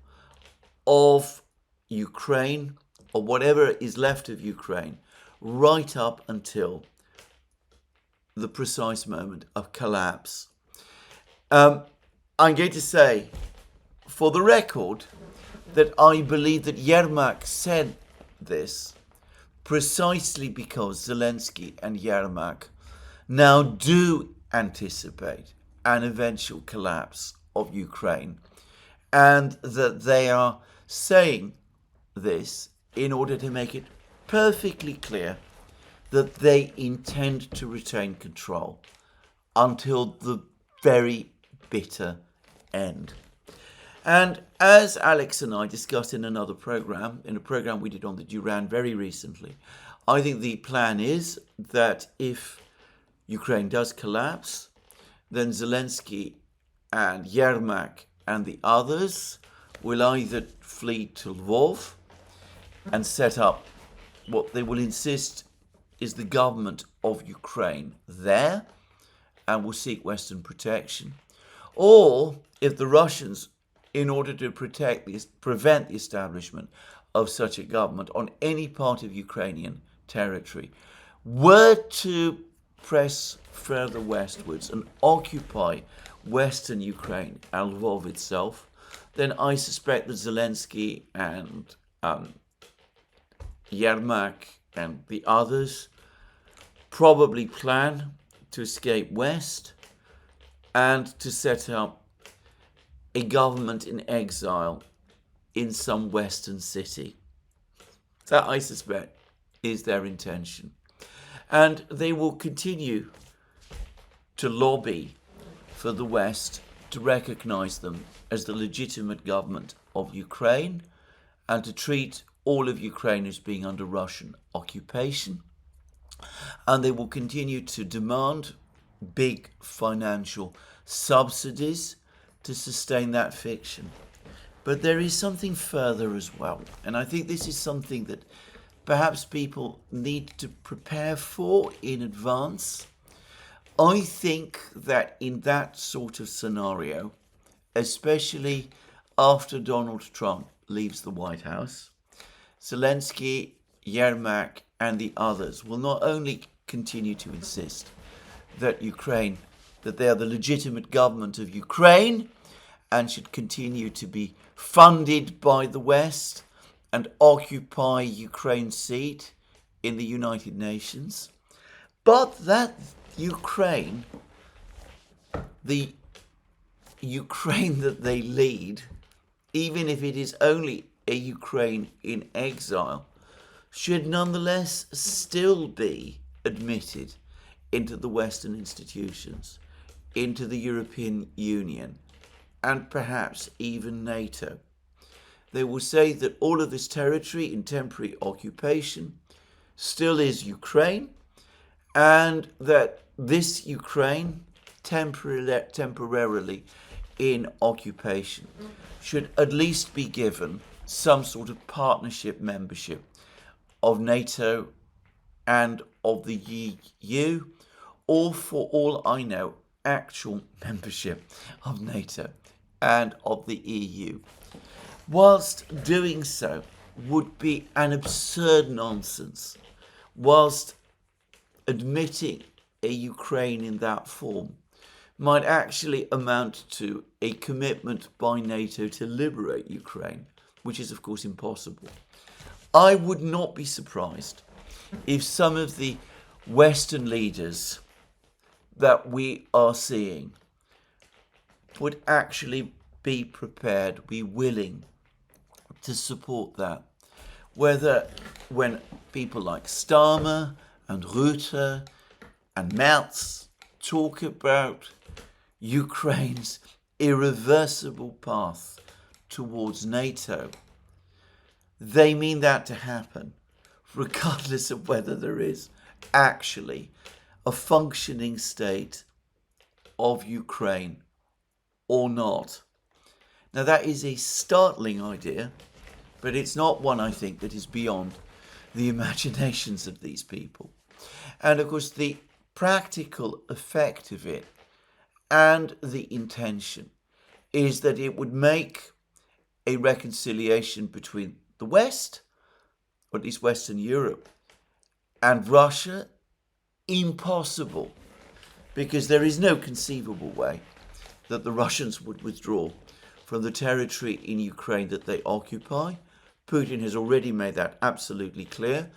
of Ukraine, or whatever is left of Ukraine, right up until the precise moment of collapse. I'm going to say, for the record, that I believe that Yermak said this precisely because Zelensky and Yermak now do anticipate an eventual collapse of Ukraine, and that they are saying this in order to make it perfectly clear that they intend to retain control until the very bitter end. And as Alex and I discussed in a program we did on the Iran very recently, I think the plan is that if Ukraine does collapse, then Zelensky and Yermak and the others will either flee to Lvov and set up what they will insist is the government of Ukraine there and will seek Western protection. Or if the Russians, in order to prevent the establishment of such a government on any part of Ukrainian territory, were to press further westwards and occupy Western Ukraine and Lvov itself, then I suspect that Zelensky and Yermak and the others probably plan to escape west and to set up a government in exile in some Western city. That, I suspect, is their intention. And they will continue to lobby for the West to recognize them as the legitimate government of Ukraine and to treat all of Ukraine as being under Russian occupation. And they will continue to demand big financial subsidies to sustain that fiction. But there is something further as well. And I think this is something that perhaps people need to prepare for in advance. I think that in that sort of scenario, especially after Donald Trump leaves the White House, Zelensky, Yermak, and the others will not only continue to insist that they are the legitimate government of Ukraine and should continue to be funded by the West and occupy Ukraine's seat in the United Nations, but that Ukraine, the Ukraine that they lead, even if it is only a Ukraine in exile, should nonetheless still be admitted into the Western institutions, into the European Union, and perhaps even NATO. They will say that all of this territory in temporary occupation still is Ukraine, and that this Ukraine, temporarily in occupation, should at least be given some sort of partnership membership of NATO and of the EU, or for all I know, actual membership of NATO and of the EU. Whilst doing so would be an absurd nonsense, whilst admitting a Ukraine in that form might actually amount to a commitment by NATO to liberate Ukraine, which is of course impossible. I would not be surprised if some of the Western leaders that we are seeing would actually be prepared, be willing to support that. Whether when people like Starmer and Rutte and Merz talk about Ukraine's irreversible path towards NATO, they mean that to happen, regardless of whether there is actually a functioning state of Ukraine or not. Now, that is a startling idea, but it's not one, I think, that is beyond the imaginations of these people. And of course, the practical effect of it and the intention is that it would make a reconciliation between the West, or at least Western Europe, and Russia impossible, because there is no conceivable way that the Russians would withdraw from the territory in Ukraine that they occupy. Putin has already made that absolutely clear.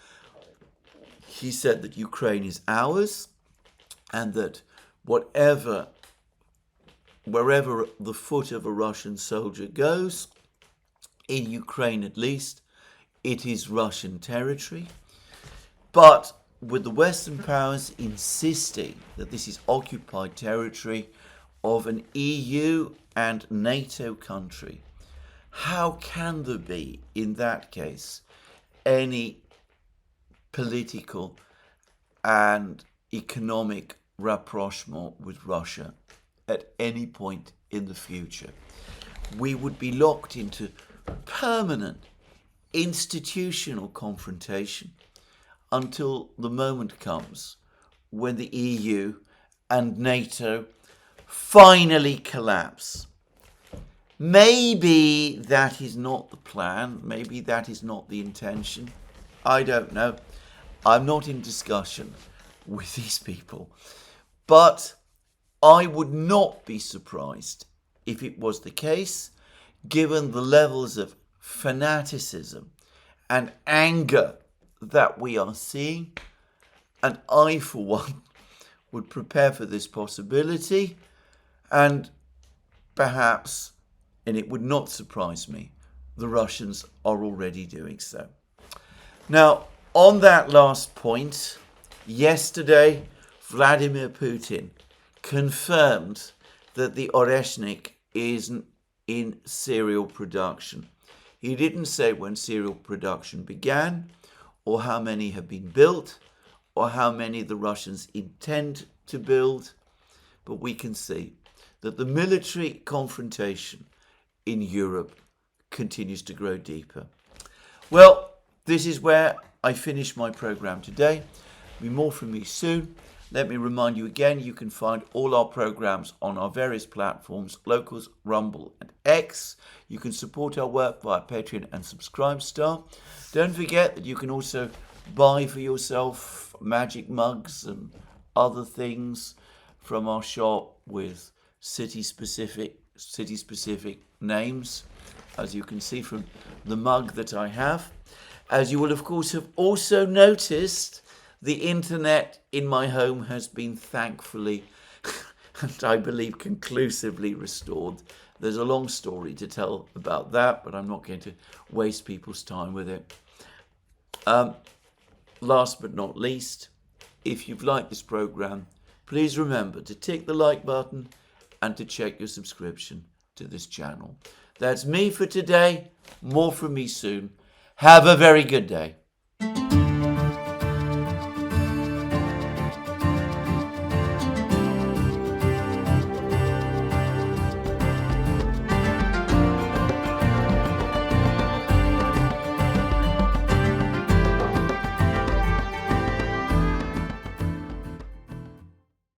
He said that Ukraine is ours, and that wherever the foot of a Russian soldier goes, in Ukraine at least, it is Russian territory. But with the Western powers insisting that this is occupied territory of an EU and NATO country, how can there be, in that case, any political and economic rapprochement with Russia at any point in the future? We would be locked into permanent institutional confrontation until the moment comes when the EU and NATO finally collapse. Maybe that is not the plan. Maybe that is not the intention. I don't know. I'm not in discussion with these people. But I would not be surprised if it was the case, given the levels of fanaticism and anger that we are seeing. And I, for one, would prepare for this possibility, and perhaps, and it would not surprise me, the Russians are already doing so. Now, on that last point, yesterday, Vladimir Putin confirmed that the Oreshnik is in serial production. He didn't say when serial production began, or how many have been built, or how many the Russians intend to build, but we can see that the military confrontation in Europe continues to grow deeper. Well, this is where I finish my program today. Be more from me soon. Let me remind you again, you can find all our programs on our various platforms, Locals, Rumble and X. You can support our work via Patreon and Subscribestar. Don't forget that you can also buy for yourself magic mugs and other things from our shop with city-specific names, as you can see from the mug that I have. As you will, of course, have also noticed, the internet in my home has been thankfully, and I believe conclusively restored. There's a long story to tell about that, but I'm not going to waste people's time with it. Last but not least, if you've liked this program, please remember to tick the like button and to check your subscription to this channel. That's me for today. More from me soon. Have a very good day.